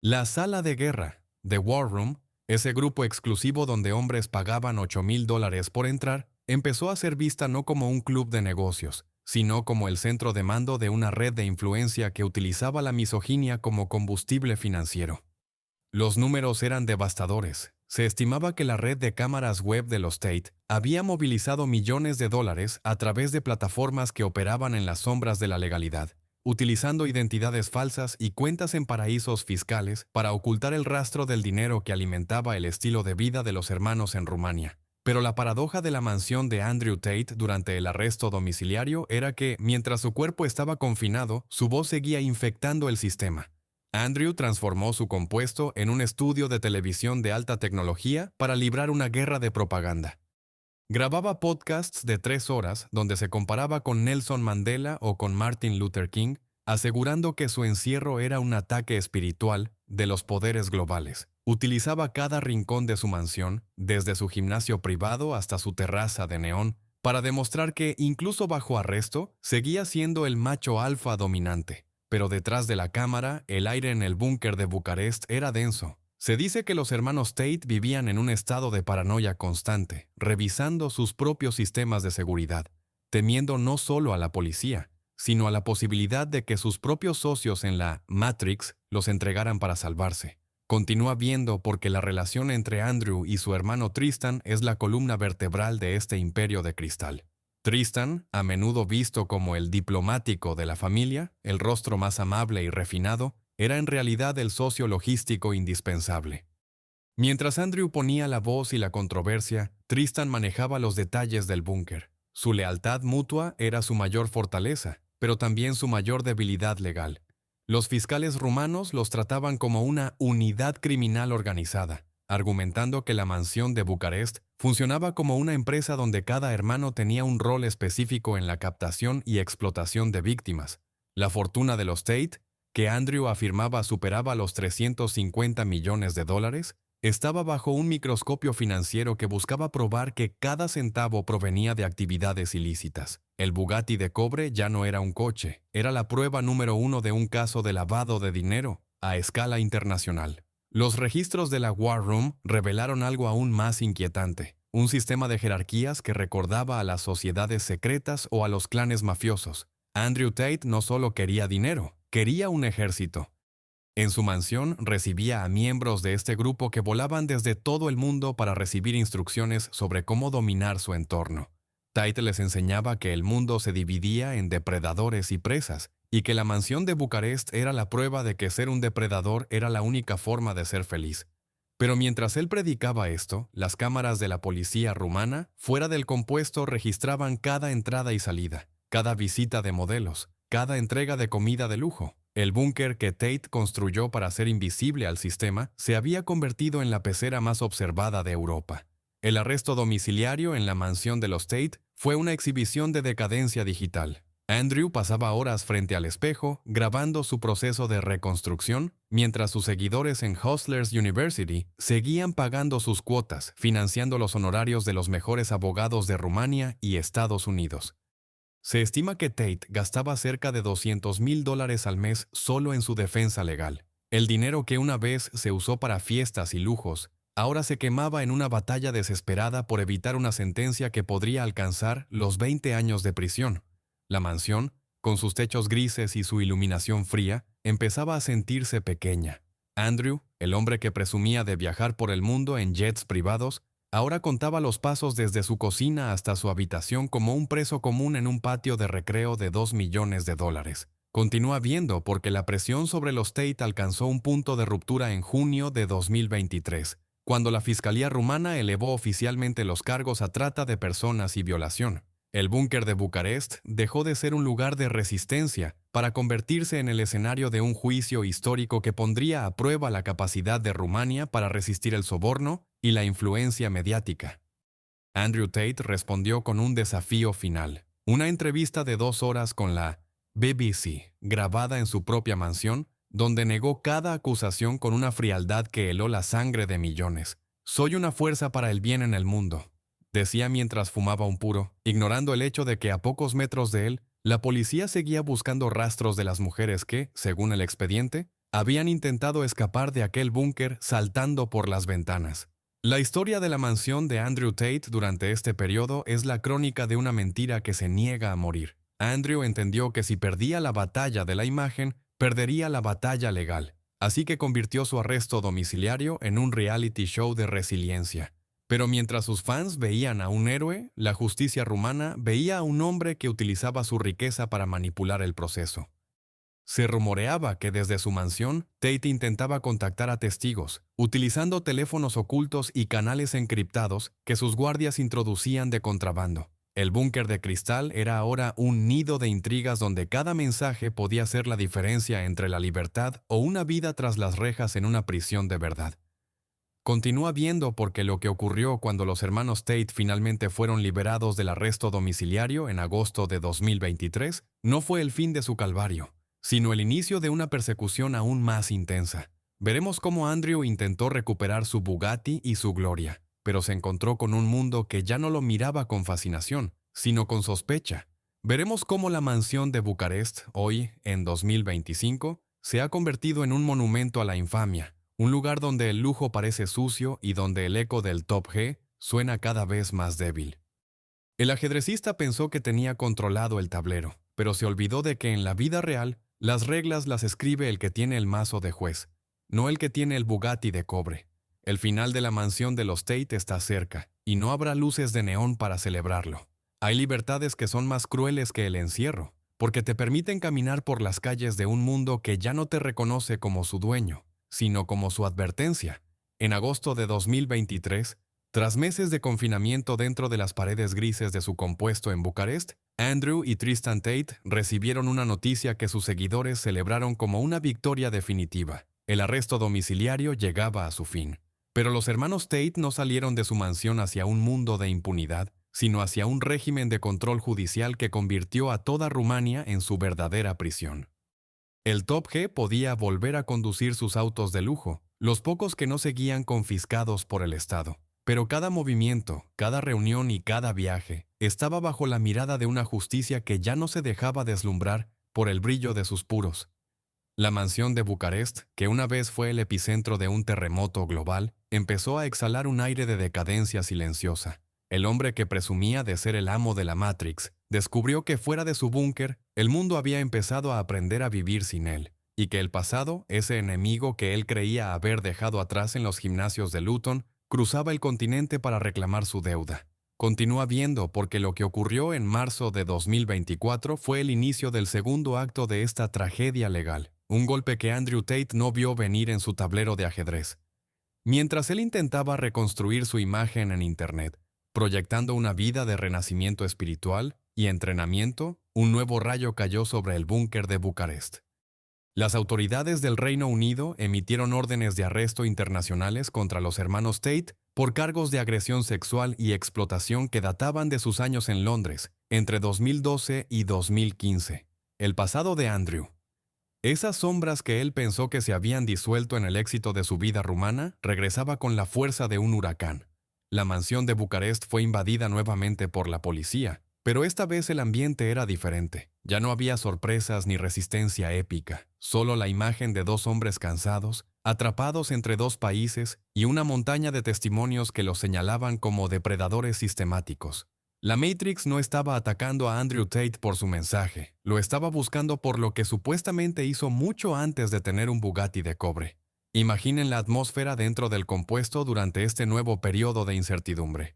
La sala de guerra, The War Room, ese grupo exclusivo donde hombres pagaban $8,000 por entrar, empezó a ser vista no como un club de negocios, sino como el centro de mando de una red de influencia que utilizaba la misoginia como combustible financiero. Los números eran devastadores. Se estimaba que la red de cámaras web de los Tate había movilizado millones de dólares a través de plataformas que operaban en las sombras de la legalidad, utilizando identidades falsas y cuentas en paraísos fiscales para ocultar el rastro del dinero que alimentaba el estilo de vida de los hermanos en Rumania. Pero la paradoja de la mansión de Andrew Tate durante el arresto domiciliario era que, mientras su cuerpo estaba confinado, su voz seguía infectando el sistema. Andrew transformó su compuesto en un estudio de televisión de alta tecnología para librar una guerra de propaganda. Grababa podcasts de 3 horas donde se comparaba con Nelson Mandela o con Martin Luther King, asegurando que su encierro era un ataque espiritual de los poderes globales. Utilizaba cada rincón de su mansión, desde su gimnasio privado hasta su terraza de neón, para demostrar que, incluso bajo arresto, seguía siendo el macho alfa dominante. Pero detrás de la cámara, el aire en el búnker de Bucarest era denso. Se dice que los hermanos Tate vivían en un estado de paranoia constante, revisando sus propios sistemas de seguridad, temiendo no solo a la policía, sino a la posibilidad de que sus propios socios en la Matrix los entregaran para salvarse. Continúa viendo porque la relación entre Andrew y su hermano Tristan es la columna vertebral de este imperio de cristal. Tristan, a menudo visto como el diplomático de la familia, el rostro más amable y refinado, era en realidad el socio logístico indispensable. Mientras Andrew ponía la voz y la controversia, Tristan manejaba los detalles del búnker. Su lealtad mutua era su mayor fortaleza, pero también su mayor debilidad legal. Los fiscales rumanos los trataban como una unidad criminal organizada, argumentando que la mansión de Bucarest funcionaba como una empresa donde cada hermano tenía un rol específico en la captación y explotación de víctimas. La fortuna de los Tate, que Andrew afirmaba superaba los $350 millones, estaba bajo un microscopio financiero que buscaba probar que cada centavo provenía de actividades ilícitas. El Bugatti de cobre ya no era un coche, era la prueba número 1 de un caso de lavado de dinero a escala internacional. Los registros de la War Room revelaron algo aún más inquietante, un sistema de jerarquías que recordaba a las sociedades secretas o a los clanes mafiosos. Andrew Tate no solo quería dinero, quería un ejército. En su mansión recibía a miembros de este grupo que volaban desde todo el mundo para recibir instrucciones sobre cómo dominar su entorno. Tate les enseñaba que el mundo se dividía en depredadores y presas, y que la mansión de Bucarest era la prueba de que ser un depredador era la única forma de ser feliz. Pero mientras él predicaba esto, las cámaras de la policía rumana, fuera del compuesto, registraban cada entrada y salida, cada visita de modelos, cada entrega de comida de lujo. El búnker que Tate construyó para ser invisible al sistema se había convertido en la pecera más observada de Europa. El arresto domiciliario en la mansión de los Tate fue una exhibición de decadencia digital. Andrew pasaba horas frente al espejo, grabando su proceso de reconstrucción, mientras sus seguidores en Hustlers University seguían pagando sus cuotas, financiando los honorarios de los mejores abogados de Rumania y Estados Unidos. Se estima que Tate gastaba cerca de $200,000 al mes solo en su defensa legal. El dinero que una vez se usó para fiestas y lujos, ahora se quemaba en una batalla desesperada por evitar una sentencia que podría alcanzar los 20 años de prisión. La mansión, con sus techos grises y su iluminación fría, empezaba a sentirse pequeña. Andrew, el hombre que presumía de viajar por el mundo en jets privados, ahora contaba los pasos desde su cocina hasta su habitación como un preso común en un patio de recreo de $2 millones. Continúa viendo porque la presión sobre los Tate alcanzó un punto de ruptura en junio de 2023, cuando la Fiscalía rumana elevó oficialmente los cargos a trata de personas y violación. El búnker de Bucarest dejó de ser un lugar de resistencia para convertirse en el escenario de un juicio histórico que pondría a prueba la capacidad de Rumania para resistir el soborno y la influencia mediática. Andrew Tate respondió con un desafío final, una entrevista de 2 horas con la BBC, grabada en su propia mansión, donde negó cada acusación con una frialdad que heló la sangre de millones. «Soy una fuerza para el bien en el mundo», decía mientras fumaba un puro, ignorando el hecho de que a pocos metros de él, La policía seguía buscando rastros de las mujeres que, según el expediente, habían intentado escapar de aquel búnker saltando por las ventanas. La historia de la mansión de Andrew Tate durante este periodo es la crónica de una mentira que se niega a morir. Andrew entendió que si perdía la batalla de la imagen, perdería la batalla legal, así que convirtió su arresto domiciliario en un reality show de resiliencia. Pero mientras sus fans veían a un héroe, la justicia rumana veía a un hombre que utilizaba su riqueza para manipular el proceso. Se rumoreaba que desde su mansión, Tate intentaba contactar a testigos, utilizando teléfonos ocultos y canales encriptados que sus guardias introducían de contrabando. El búnker de cristal era ahora un nido de intrigas donde cada mensaje podía ser la diferencia entre la libertad o una vida tras las rejas en una prisión de verdad. Continúa viendo porque lo que ocurrió cuando los hermanos Tate finalmente fueron liberados del arresto domiciliario en agosto de 2023 no fue el fin de su calvario, sino el inicio de una persecución aún más intensa. Veremos cómo Andrew intentó recuperar su Bugatti y su gloria, pero se encontró con un mundo que ya no lo miraba con fascinación, sino con sospecha. Veremos cómo la mansión de Bucarest, hoy, en 2025, se ha convertido en un monumento a la infamia, un lugar donde el lujo parece sucio y donde el eco del Top G suena cada vez más débil. El ajedrecista pensó que tenía controlado el tablero, pero se olvidó de que en la vida real, las reglas las escribe el que tiene el mazo de juez, no el que tiene el Bugatti de cobre. El final de la mansión de los Tate está cerca, y no habrá luces de neón para celebrarlo. Hay libertades que son más crueles que el encierro, porque te permiten caminar por las calles de un mundo que ya no te reconoce como su dueño, sino como su advertencia. En agosto de 2023, tras meses de confinamiento dentro de las paredes grises de su compuesto en Bucarest, Andrew y Tristan Tate recibieron una noticia que sus seguidores celebraron como una victoria definitiva. El arresto domiciliario llegaba a su fin. Pero los hermanos Tate no salieron de su mansión hacia un mundo de impunidad, sino hacia un régimen de control judicial que convirtió a toda Rumania en su verdadera prisión. El Top G podía volver a conducir sus autos de lujo, los pocos que no seguían confiscados por el Estado. Pero cada movimiento, cada reunión y cada viaje estaba bajo la mirada de una justicia que ya no se dejaba deslumbrar por el brillo de sus puros. La mansión de Bucarest, que una vez fue el epicentro de un terremoto global, empezó a exhalar un aire de decadencia silenciosa. El hombre que presumía de ser el amo de la Matrix descubrió que fuera de su búnker, el mundo había empezado a aprender a vivir sin él, y que el pasado, ese enemigo que él creía haber dejado atrás en los gimnasios de Luton, cruzaba el continente para reclamar su deuda. Continúa viendo porque lo que ocurrió en marzo de 2024 fue el inicio del segundo acto de esta tragedia legal, un golpe que Andrew Tate no vio venir en su tablero de ajedrez. Mientras él intentaba reconstruir su imagen en Internet, proyectando una vida de renacimiento espiritual y entrenamiento, un nuevo rayo cayó sobre el búnker de Bucarest. Las autoridades del Reino Unido emitieron órdenes de arresto internacionales contra los hermanos Tate por cargos de agresión sexual y explotación que databan de sus años en Londres, entre 2012 y 2015. El pasado de Andrew. Esas sombras que él pensó que se habían disuelto en el éxito de su vida rumana, regresaba con la fuerza de un huracán. La mansión de Bucarest fue invadida nuevamente por la policía, pero esta vez el ambiente era diferente. Ya no había sorpresas ni resistencia épica, solo la imagen de dos hombres cansados, atrapados entre dos países y una montaña de testimonios que los señalaban como depredadores sistemáticos. La Matrix no estaba atacando a Andrew Tate por su mensaje, lo estaba buscando por lo que supuestamente hizo mucho antes de tener un Bugatti de cobre. Imaginen la atmósfera dentro del compuesto durante este nuevo periodo de incertidumbre.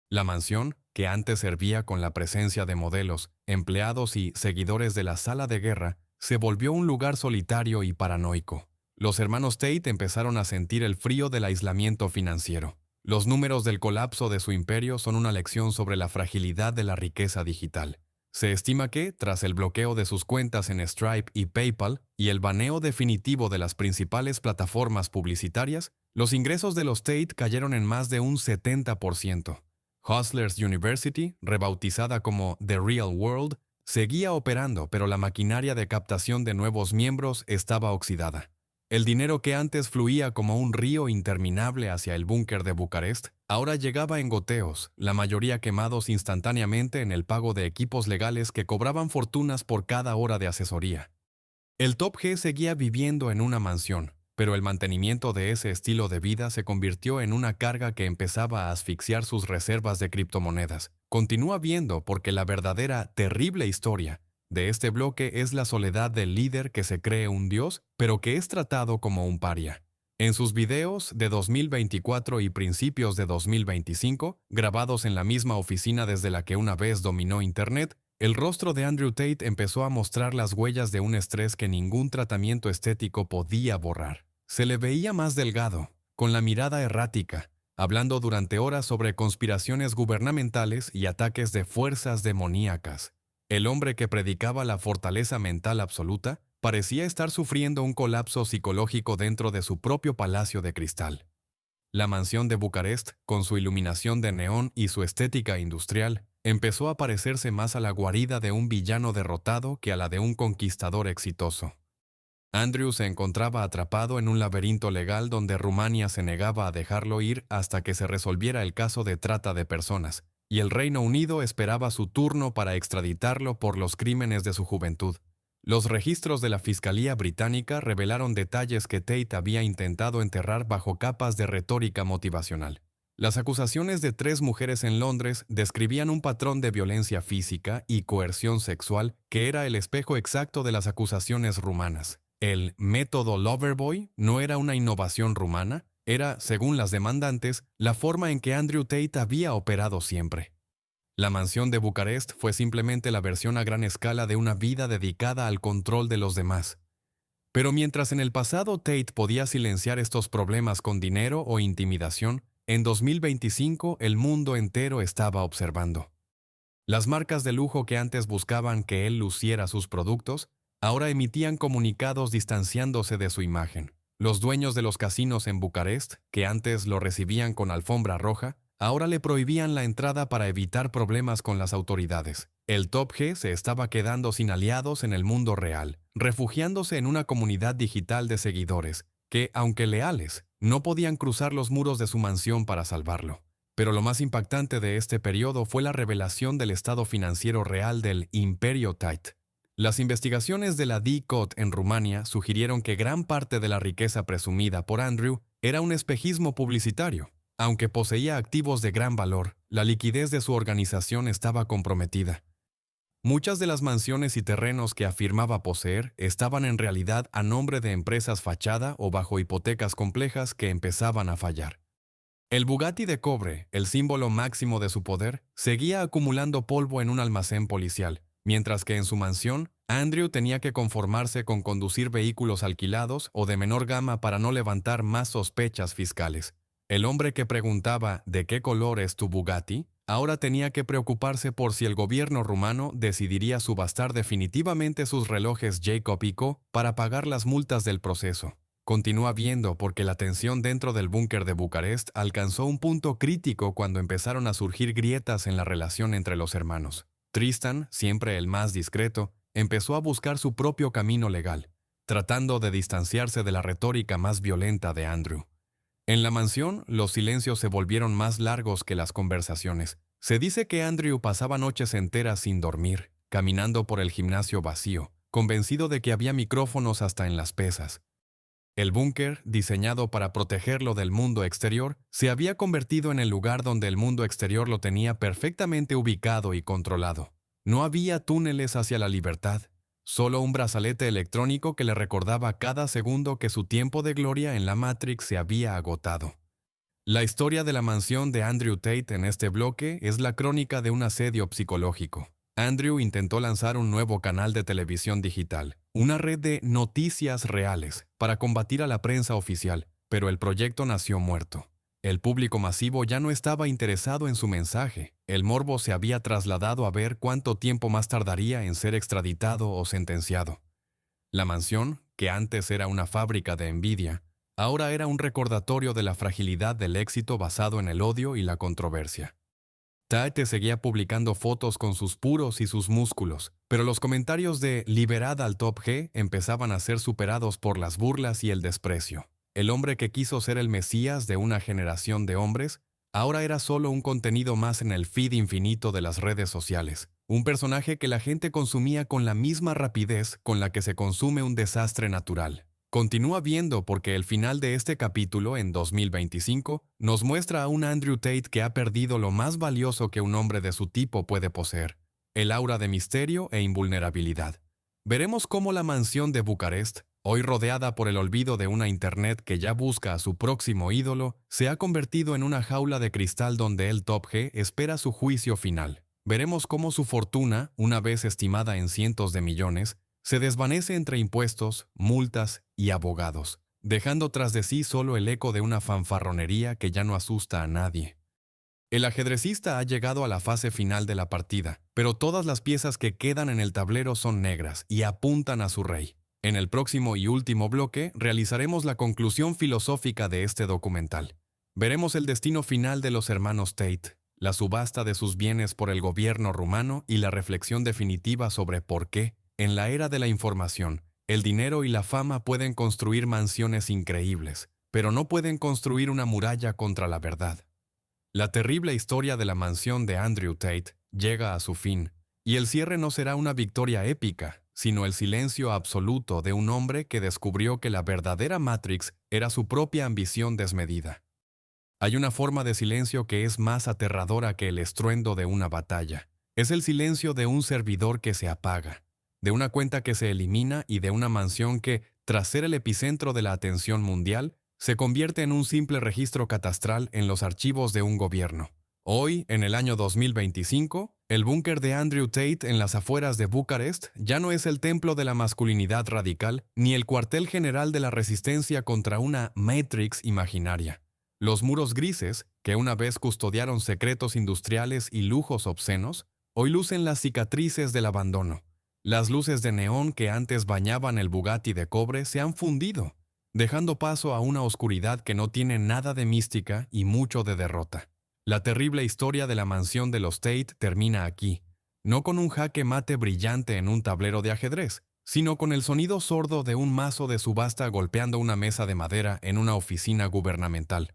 La mansión, que antes servía con la presencia de modelos, empleados y seguidores de la sala de guerra, se volvió un lugar solitario y paranoico. Los hermanos Tate empezaron a sentir el frío del aislamiento financiero. Los números del colapso de su imperio son una lección sobre la fragilidad de la riqueza digital. Se estima que, tras el bloqueo de sus cuentas en Stripe y PayPal y el baneo definitivo de las principales plataformas publicitarias, los ingresos de los Tate cayeron en más de un 70%. Hustlers University, rebautizada como The Real World, seguía operando, pero la maquinaria de captación de nuevos miembros estaba oxidada. El dinero que antes fluía como un río interminable hacia el búnker de Bucarest, ahora llegaba en goteos, la mayoría quemados instantáneamente en el pago de equipos legales que cobraban fortunas por cada hora de asesoría. El Top G seguía viviendo en una mansión, pero el mantenimiento de ese estilo de vida se convirtió en una carga que empezaba a asfixiar sus reservas de criptomonedas. Continúa viendo porque la verdadera, terrible historia de este bloque es la soledad del líder que se cree un dios, pero que es tratado como un paria. En sus videos de 2024 y principios de 2025, grabados en la misma oficina desde la que una vez dominó Internet, el rostro de Andrew Tate empezó a mostrar las huellas de un estrés que ningún tratamiento estético podía borrar. Se le veía más delgado, con la mirada errática, hablando durante horas sobre conspiraciones gubernamentales y ataques de fuerzas demoníacas. El hombre que predicaba la fortaleza mental absoluta parecía estar sufriendo un colapso psicológico dentro de su propio palacio de cristal. La mansión de Bucarest, con su iluminación de neón y su estética industrial, empezó a parecerse más a la guarida de un villano derrotado que a la de un conquistador exitoso. Andrew se encontraba atrapado en un laberinto legal donde Rumania se negaba a dejarlo ir hasta que se resolviera el caso de trata de personas, y el Reino Unido esperaba su turno para extraditarlo por los crímenes de su juventud. Los registros de la Fiscalía Británica revelaron detalles que Tate había intentado enterrar bajo capas de retórica motivacional. Las acusaciones de 3 mujeres en Londres describían un patrón de violencia física y coerción sexual que era el espejo exacto de las acusaciones rumanas. El método Loverboy no era una innovación rumana, era, según las demandantes, la forma en que Andrew Tate había operado siempre. La mansión de Bucarest fue simplemente la versión a gran escala de una vida dedicada al control de los demás. Pero mientras en el pasado Tate podía silenciar estos problemas con dinero o intimidación, en 2025 el mundo entero estaba observando. Las marcas de lujo que antes buscaban que él luciera sus productos, ahora emitían comunicados distanciándose de su imagen. Los dueños de los casinos en Bucarest, que antes lo recibían con alfombra roja, ahora le prohibían la entrada para evitar problemas con las autoridades. El Top G se estaba quedando sin aliados en el mundo real, refugiándose en una comunidad digital de seguidores, que, aunque leales, no podían cruzar los muros de su mansión para salvarlo. Pero lo más impactante de este periodo fue la revelación del estado financiero real del Imperio Tate. Las investigaciones de la DCOT en Rumania sugirieron que gran parte de la riqueza presumida por Andrew era un espejismo publicitario. Aunque poseía activos de gran valor, la liquidez de su organización estaba comprometida. Muchas de las mansiones y terrenos que afirmaba poseer estaban en realidad a nombre de empresas fachada o bajo hipotecas complejas que empezaban a fallar. El Bugatti de cobre, el símbolo máximo de su poder, seguía acumulando polvo en un almacén policial, mientras que en su mansión, Andrew tenía que conformarse con conducir vehículos alquilados o de menor gama para no levantar más sospechas fiscales. El hombre que preguntaba ¿de qué color es tu Bugatti? Ahora tenía que preocuparse por si el gobierno rumano decidiría subastar definitivamente sus relojes Jacob & Co. para pagar las multas del proceso. Continúa viendo porque la tensión dentro del búnker de Bucarest alcanzó un punto crítico cuando empezaron a surgir grietas en la relación entre los hermanos. Tristan, siempre el más discreto, empezó a buscar su propio camino legal, tratando de distanciarse de la retórica más violenta de Andrew. En la mansión, los silencios se volvieron más largos que las conversaciones. Se dice que Andrew pasaba noches enteras sin dormir, caminando por el gimnasio vacío, convencido de que había micrófonos hasta en las pesas. El búnker, diseñado para protegerlo del mundo exterior, se había convertido en el lugar donde el mundo exterior lo tenía perfectamente ubicado y controlado. No había túneles hacia la libertad, solo un brazalete electrónico que le recordaba cada segundo que su tiempo de gloria en la Matrix se había agotado. La historia de la mansión de Andrew Tate en este bloque es la crónica de un asedio psicológico. Andrew intentó lanzar un nuevo canal de televisión digital, una red de noticias reales, para combatir a la prensa oficial, pero el proyecto nació muerto. El público masivo ya no estaba interesado en su mensaje. El morbo se había trasladado a ver cuánto tiempo más tardaría en ser extraditado o sentenciado. La mansión, que antes era una fábrica de envidia, ahora era un recordatorio de la fragilidad del éxito basado en el odio y la controversia. Tate seguía publicando fotos con sus puros y sus músculos, pero los comentarios de "liberad al Top G" empezaban a ser superados por las burlas y el desprecio. El hombre que quiso ser el Mesías de una generación de hombres, ahora era solo un contenido más en el feed infinito de las redes sociales. Un personaje que la gente consumía con la misma rapidez con la que se consume un desastre natural. Continúa viendo porque el final de este capítulo, en 2025, nos muestra a un Andrew Tate que ha perdido lo más valioso que un hombre de su tipo puede poseer: el aura de misterio e invulnerabilidad. Veremos cómo la mansión de Bucarest, hoy rodeada por el olvido de una Internet que ya busca a su próximo ídolo, se ha convertido en una jaula de cristal donde el Top G espera su juicio final. Veremos cómo su fortuna, una vez estimada en cientos de millones, se desvanece entre impuestos, multas y abogados, dejando tras de sí solo el eco de una fanfarronería que ya no asusta a nadie. El ajedrecista ha llegado a la fase final de la partida, pero todas las piezas que quedan en el tablero son negras y apuntan a su rey. En el próximo y último bloque realizaremos la conclusión filosófica de este documental. Veremos el destino final de los hermanos Tate, la subasta de sus bienes por el gobierno rumano y la reflexión definitiva sobre por qué, en la era de la información, el dinero y la fama pueden construir mansiones increíbles, pero no pueden construir una muralla contra la verdad. La terrible historia de la mansión de Andrew Tate llega a su fin, y el cierre no será una victoria épica, sino el silencio absoluto de un hombre que descubrió que la verdadera Matrix era su propia ambición desmedida. Hay una forma de silencio que es más aterradora que el estruendo de una batalla. Es el silencio de un servidor que se apaga, de una cuenta que se elimina y de una mansión que, tras ser el epicentro de la atención mundial, se convierte en un simple registro catastral en los archivos de un gobierno. Hoy, en el año 2025, el búnker de Andrew Tate en las afueras de Bucarest ya no es el templo de la masculinidad radical ni el cuartel general de la resistencia contra una Matrix imaginaria. Los muros grises, que una vez custodiaron secretos industriales y lujos obscenos, hoy lucen las cicatrices del abandono. Las luces de neón que antes bañaban el Bugatti de cobre se han fundido, dejando paso a una oscuridad que no tiene nada de mística y mucho de derrota. La terrible historia de la mansión de los Tate termina aquí, no con un jaque mate brillante en un tablero de ajedrez, sino con el sonido sordo de un mazo de subasta golpeando una mesa de madera en una oficina gubernamental.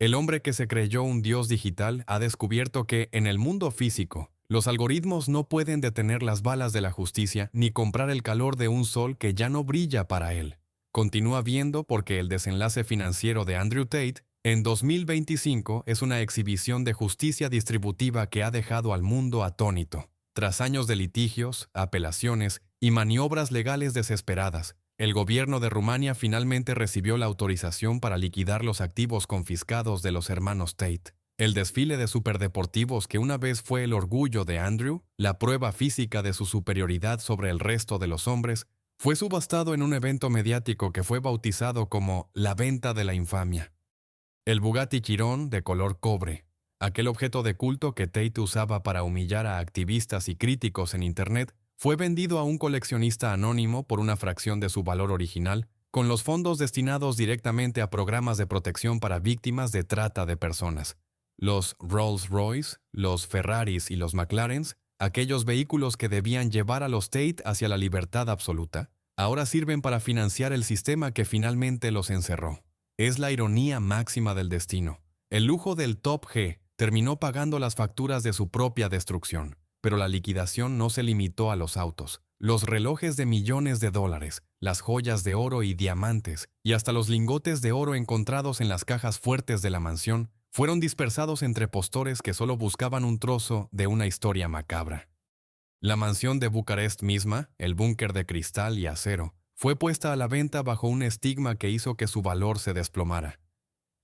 El hombre que se creyó un dios digital ha descubierto que, en el mundo físico, los algoritmos no pueden detener las balas de la justicia ni comprar el calor de un sol que ya no brilla para él. Continúa viendo porque el desenlace financiero de Andrew Tate en 2025 es una exhibición de justicia distributiva que ha dejado al mundo atónito. Tras años de litigios, apelaciones y maniobras legales desesperadas, el gobierno de Rumania finalmente recibió la autorización para liquidar los activos confiscados de los hermanos Tate. El desfile de superdeportivos que una vez fue el orgullo de Andrew, la prueba física de su superioridad sobre el resto de los hombres, fue subastado en un evento mediático que fue bautizado como la venta de la infamia. El Bugatti Chiron de color cobre, aquel objeto de culto que Tate usaba para humillar a activistas y críticos en Internet, fue vendido a un coleccionista anónimo por una fracción de su valor original, con los fondos destinados directamente a programas de protección para víctimas de trata de personas. Los Rolls-Royce, los Ferraris y los McLarens, aquellos vehículos que debían llevar a los Tate hacia la libertad absoluta, ahora sirven para financiar el sistema que finalmente los encerró. Es la ironía máxima del destino. El lujo del Top G terminó pagando las facturas de su propia destrucción, pero la liquidación no se limitó a los autos. Los relojes de millones de dólares, las joyas de oro y diamantes, y hasta los lingotes de oro encontrados en las cajas fuertes de la mansión, fueron dispersados entre postores que solo buscaban un trozo de una historia macabra. La mansión de Bucarest misma, el búnker de cristal y acero, fue puesta a la venta bajo un estigma que hizo que su valor se desplomara.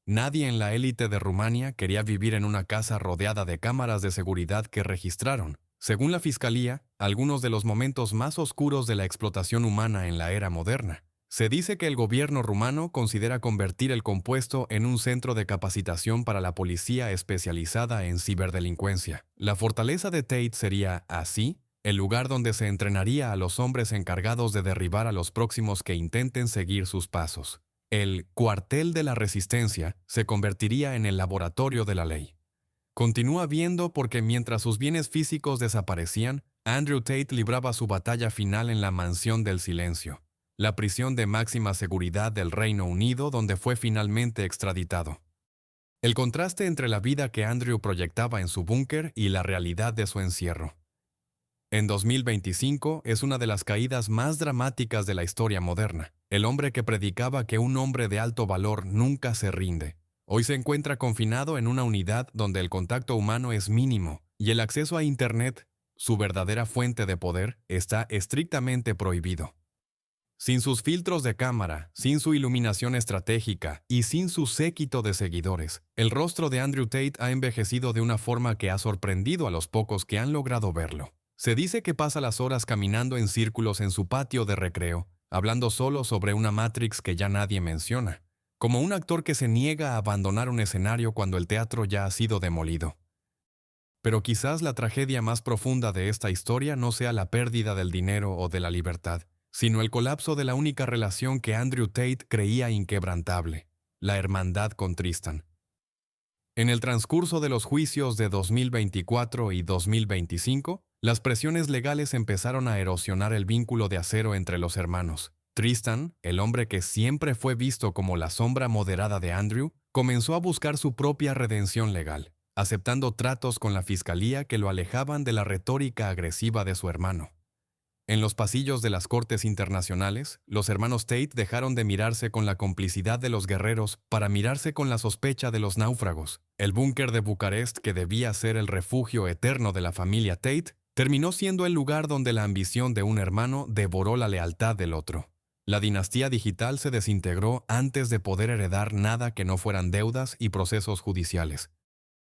Nadie en la élite de Rumania quería vivir en una casa rodeada de cámaras de seguridad que registraron, según la fiscalía, algunos de los momentos más oscuros de la explotación humana en la era moderna. Se dice que el gobierno rumano considera convertir el compuesto en un centro de capacitación para la policía especializada en ciberdelincuencia. La fortaleza de Tate sería, así, el lugar donde se entrenaría a los hombres encargados de derribar a los próximos que intenten seguir sus pasos. El cuartel de la resistencia se convertiría en el laboratorio de la ley. Continúa viendo porque mientras sus bienes físicos desaparecían, Andrew Tate libraba su batalla final en la Mansión del Silencio, la prisión de máxima seguridad del Reino Unido donde fue finalmente extraditado. El contraste entre la vida que Andrew proyectaba en su búnker y la realidad de su encierro. En 2025 es una de las caídas más dramáticas de la historia moderna. El hombre que predicaba que un hombre de alto valor nunca se rinde. Hoy se encuentra confinado en una unidad donde el contacto humano es mínimo y el acceso a Internet, su verdadera fuente de poder, está estrictamente prohibido. Sin sus filtros de cámara, sin su iluminación estratégica y sin su séquito de seguidores, el rostro de Andrew Tate ha envejecido de una forma que ha sorprendido a los pocos que han logrado verlo. Se dice que pasa las horas caminando en círculos en su patio de recreo, hablando solo sobre una Matrix que ya nadie menciona, como un actor que se niega a abandonar un escenario cuando el teatro ya ha sido demolido. Pero quizás la tragedia más profunda de esta historia no sea la pérdida del dinero o de la libertad, sino el colapso de la única relación que Andrew Tate creía inquebrantable, la hermandad con Tristan. En el transcurso de los juicios de 2024 y 2025, las presiones legales empezaron a erosionar el vínculo de acero entre los hermanos. Tristan, el hombre que siempre fue visto como la sombra moderada de Andrew, comenzó a buscar su propia redención legal, aceptando tratos con la fiscalía que lo alejaban de la retórica agresiva de su hermano. En los pasillos de las cortes internacionales, los hermanos Tate dejaron de mirarse con la complicidad de los guerreros para mirarse con la sospecha de los náufragos. El búnker de Bucarest, que debía ser el refugio eterno de la familia Tate, terminó siendo el lugar donde la ambición de un hermano devoró la lealtad del otro. La dinastía digital se desintegró antes de poder heredar nada que no fueran deudas y procesos judiciales.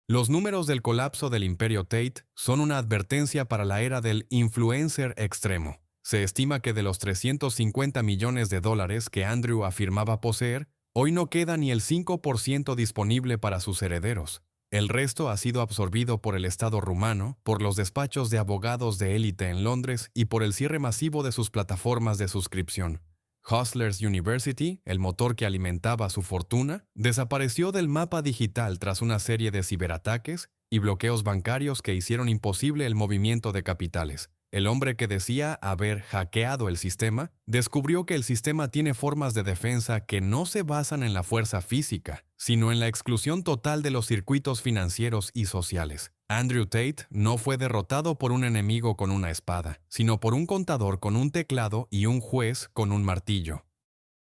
Los números del colapso del imperio Tate son una advertencia para la era del influencer extremo. Se estima que de los 350 millones de dólares que Andrew afirmaba poseer, hoy no queda ni el 5% disponible para sus herederos. El resto ha sido absorbido por el Estado rumano, por los despachos de abogados de élite en Londres y por el cierre masivo de sus plataformas de suscripción. Hustlers University, el motor que alimentaba su fortuna, desapareció del mapa digital tras una serie de ciberataques y bloqueos bancarios que hicieron imposible el movimiento de capitales. El hombre que decía haber hackeado el sistema, descubrió que el sistema tiene formas de defensa que no se basan en la fuerza física, sino en la exclusión total de los circuitos financieros y sociales. Andrew Tate no fue derrotado por un enemigo con una espada, sino por un contador con un teclado y un juez con un martillo.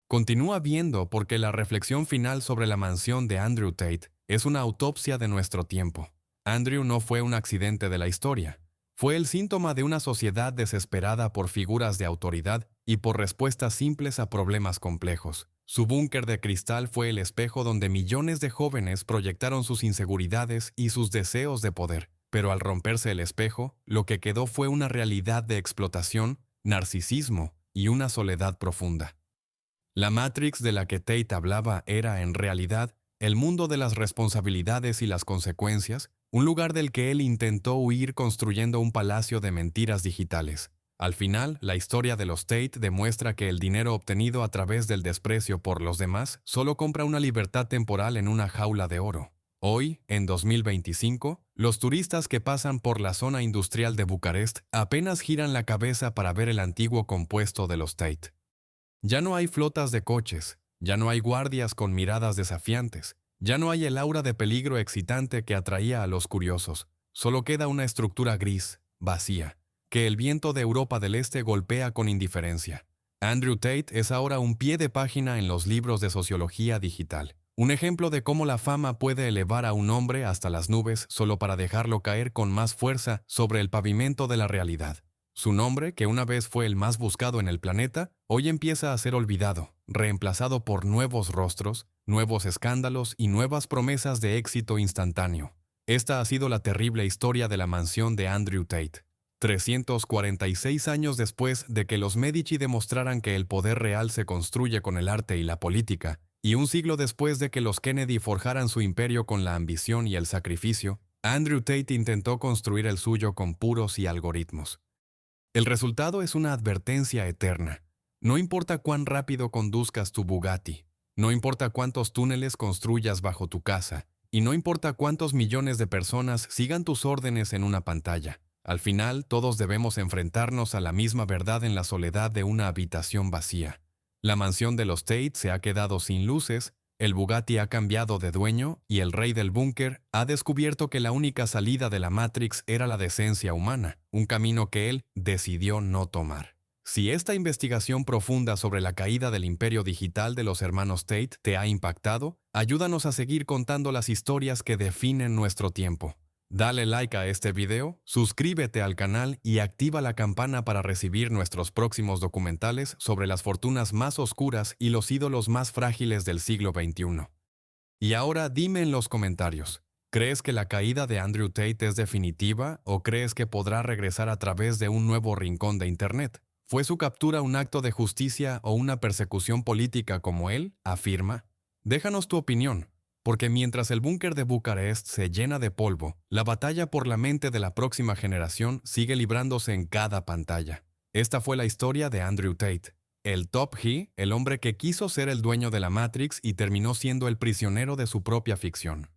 Continúa viendo porque la reflexión final sobre la mansión de Andrew Tate es una autopsia de nuestro tiempo. Andrew no fue un accidente de la historia. Fue el síntoma de una sociedad desesperada por figuras de autoridad y por respuestas simples a problemas complejos. Su búnker de cristal fue el espejo donde millones de jóvenes proyectaron sus inseguridades y sus deseos de poder. Pero al romperse el espejo, lo que quedó fue una realidad de explotación, narcisismo y una soledad profunda. La Matrix de la que Tate hablaba era, en realidad, el mundo de las responsabilidades y las consecuencias, un lugar del que él intentó huir construyendo un palacio de mentiras digitales. Al final, la historia de los Tate demuestra que el dinero obtenido a través del desprecio por los demás solo compra una libertad temporal en una jaula de oro. Hoy, en 2025, los turistas que pasan por la zona industrial de Bucarest apenas giran la cabeza para ver el antiguo compuesto de los Tate. Ya no hay flotas de coches, ya no hay guardias con miradas desafiantes, ya no hay el aura de peligro excitante que atraía a los curiosos. Solo queda una estructura gris, vacía, que el viento de Europa del Este golpea con indiferencia. Andrew Tate es ahora un pie de página en los libros de sociología digital. Un ejemplo de cómo la fama puede elevar a un hombre hasta las nubes solo para dejarlo caer con más fuerza sobre el pavimento de la realidad. Su nombre, que una vez fue el más buscado en el planeta, hoy empieza a ser olvidado, reemplazado por nuevos rostros, nuevos escándalos y nuevas promesas de éxito instantáneo. Esta ha sido la terrible historia de la mansión de Andrew Tate. 346 años después de que los Medici demostraran que el poder real se construye con el arte y la política, y un siglo después de que los Kennedy forjaran su imperio con la ambición y el sacrificio, Andrew Tate intentó construir el suyo con puros y algoritmos. El resultado es una advertencia eterna. No importa cuán rápido conduzcas tu Bugatti, no importa cuántos túneles construyas bajo tu casa, Y no importa cuántos millones de personas sigan tus órdenes en una pantalla, al final todos debemos enfrentarnos a la misma verdad en la soledad de una habitación vacía. La mansión de los Tate se ha quedado sin luces, el Bugatti ha cambiado de dueño y el rey del búnker ha descubierto que la única salida de la Matrix era la decencia humana, un camino que él decidió no tomar. Si esta investigación profunda sobre la caída del imperio digital de los hermanos Tate te ha impactado, ayúdanos a seguir contando las historias que definen nuestro tiempo. Dale like a este video, suscríbete al canal y activa la campana para recibir nuestros próximos documentales sobre las fortunas más oscuras y los ídolos más frágiles del siglo XXI. Y ahora dime en los comentarios, ¿crees que la caída de Andrew Tate es definitiva o crees que podrá regresar a través de un nuevo rincón de Internet? ¿Fue su captura un acto de justicia o una persecución política como él afirma? Déjanos tu opinión, porque mientras el búnker de Bucarest se llena de polvo, la batalla por la mente de la próxima generación sigue librándose en cada pantalla. Esta fue la historia de Andrew Tate, el Top He, el hombre que quiso ser el dueño de la Matrix y terminó siendo el prisionero de su propia ficción.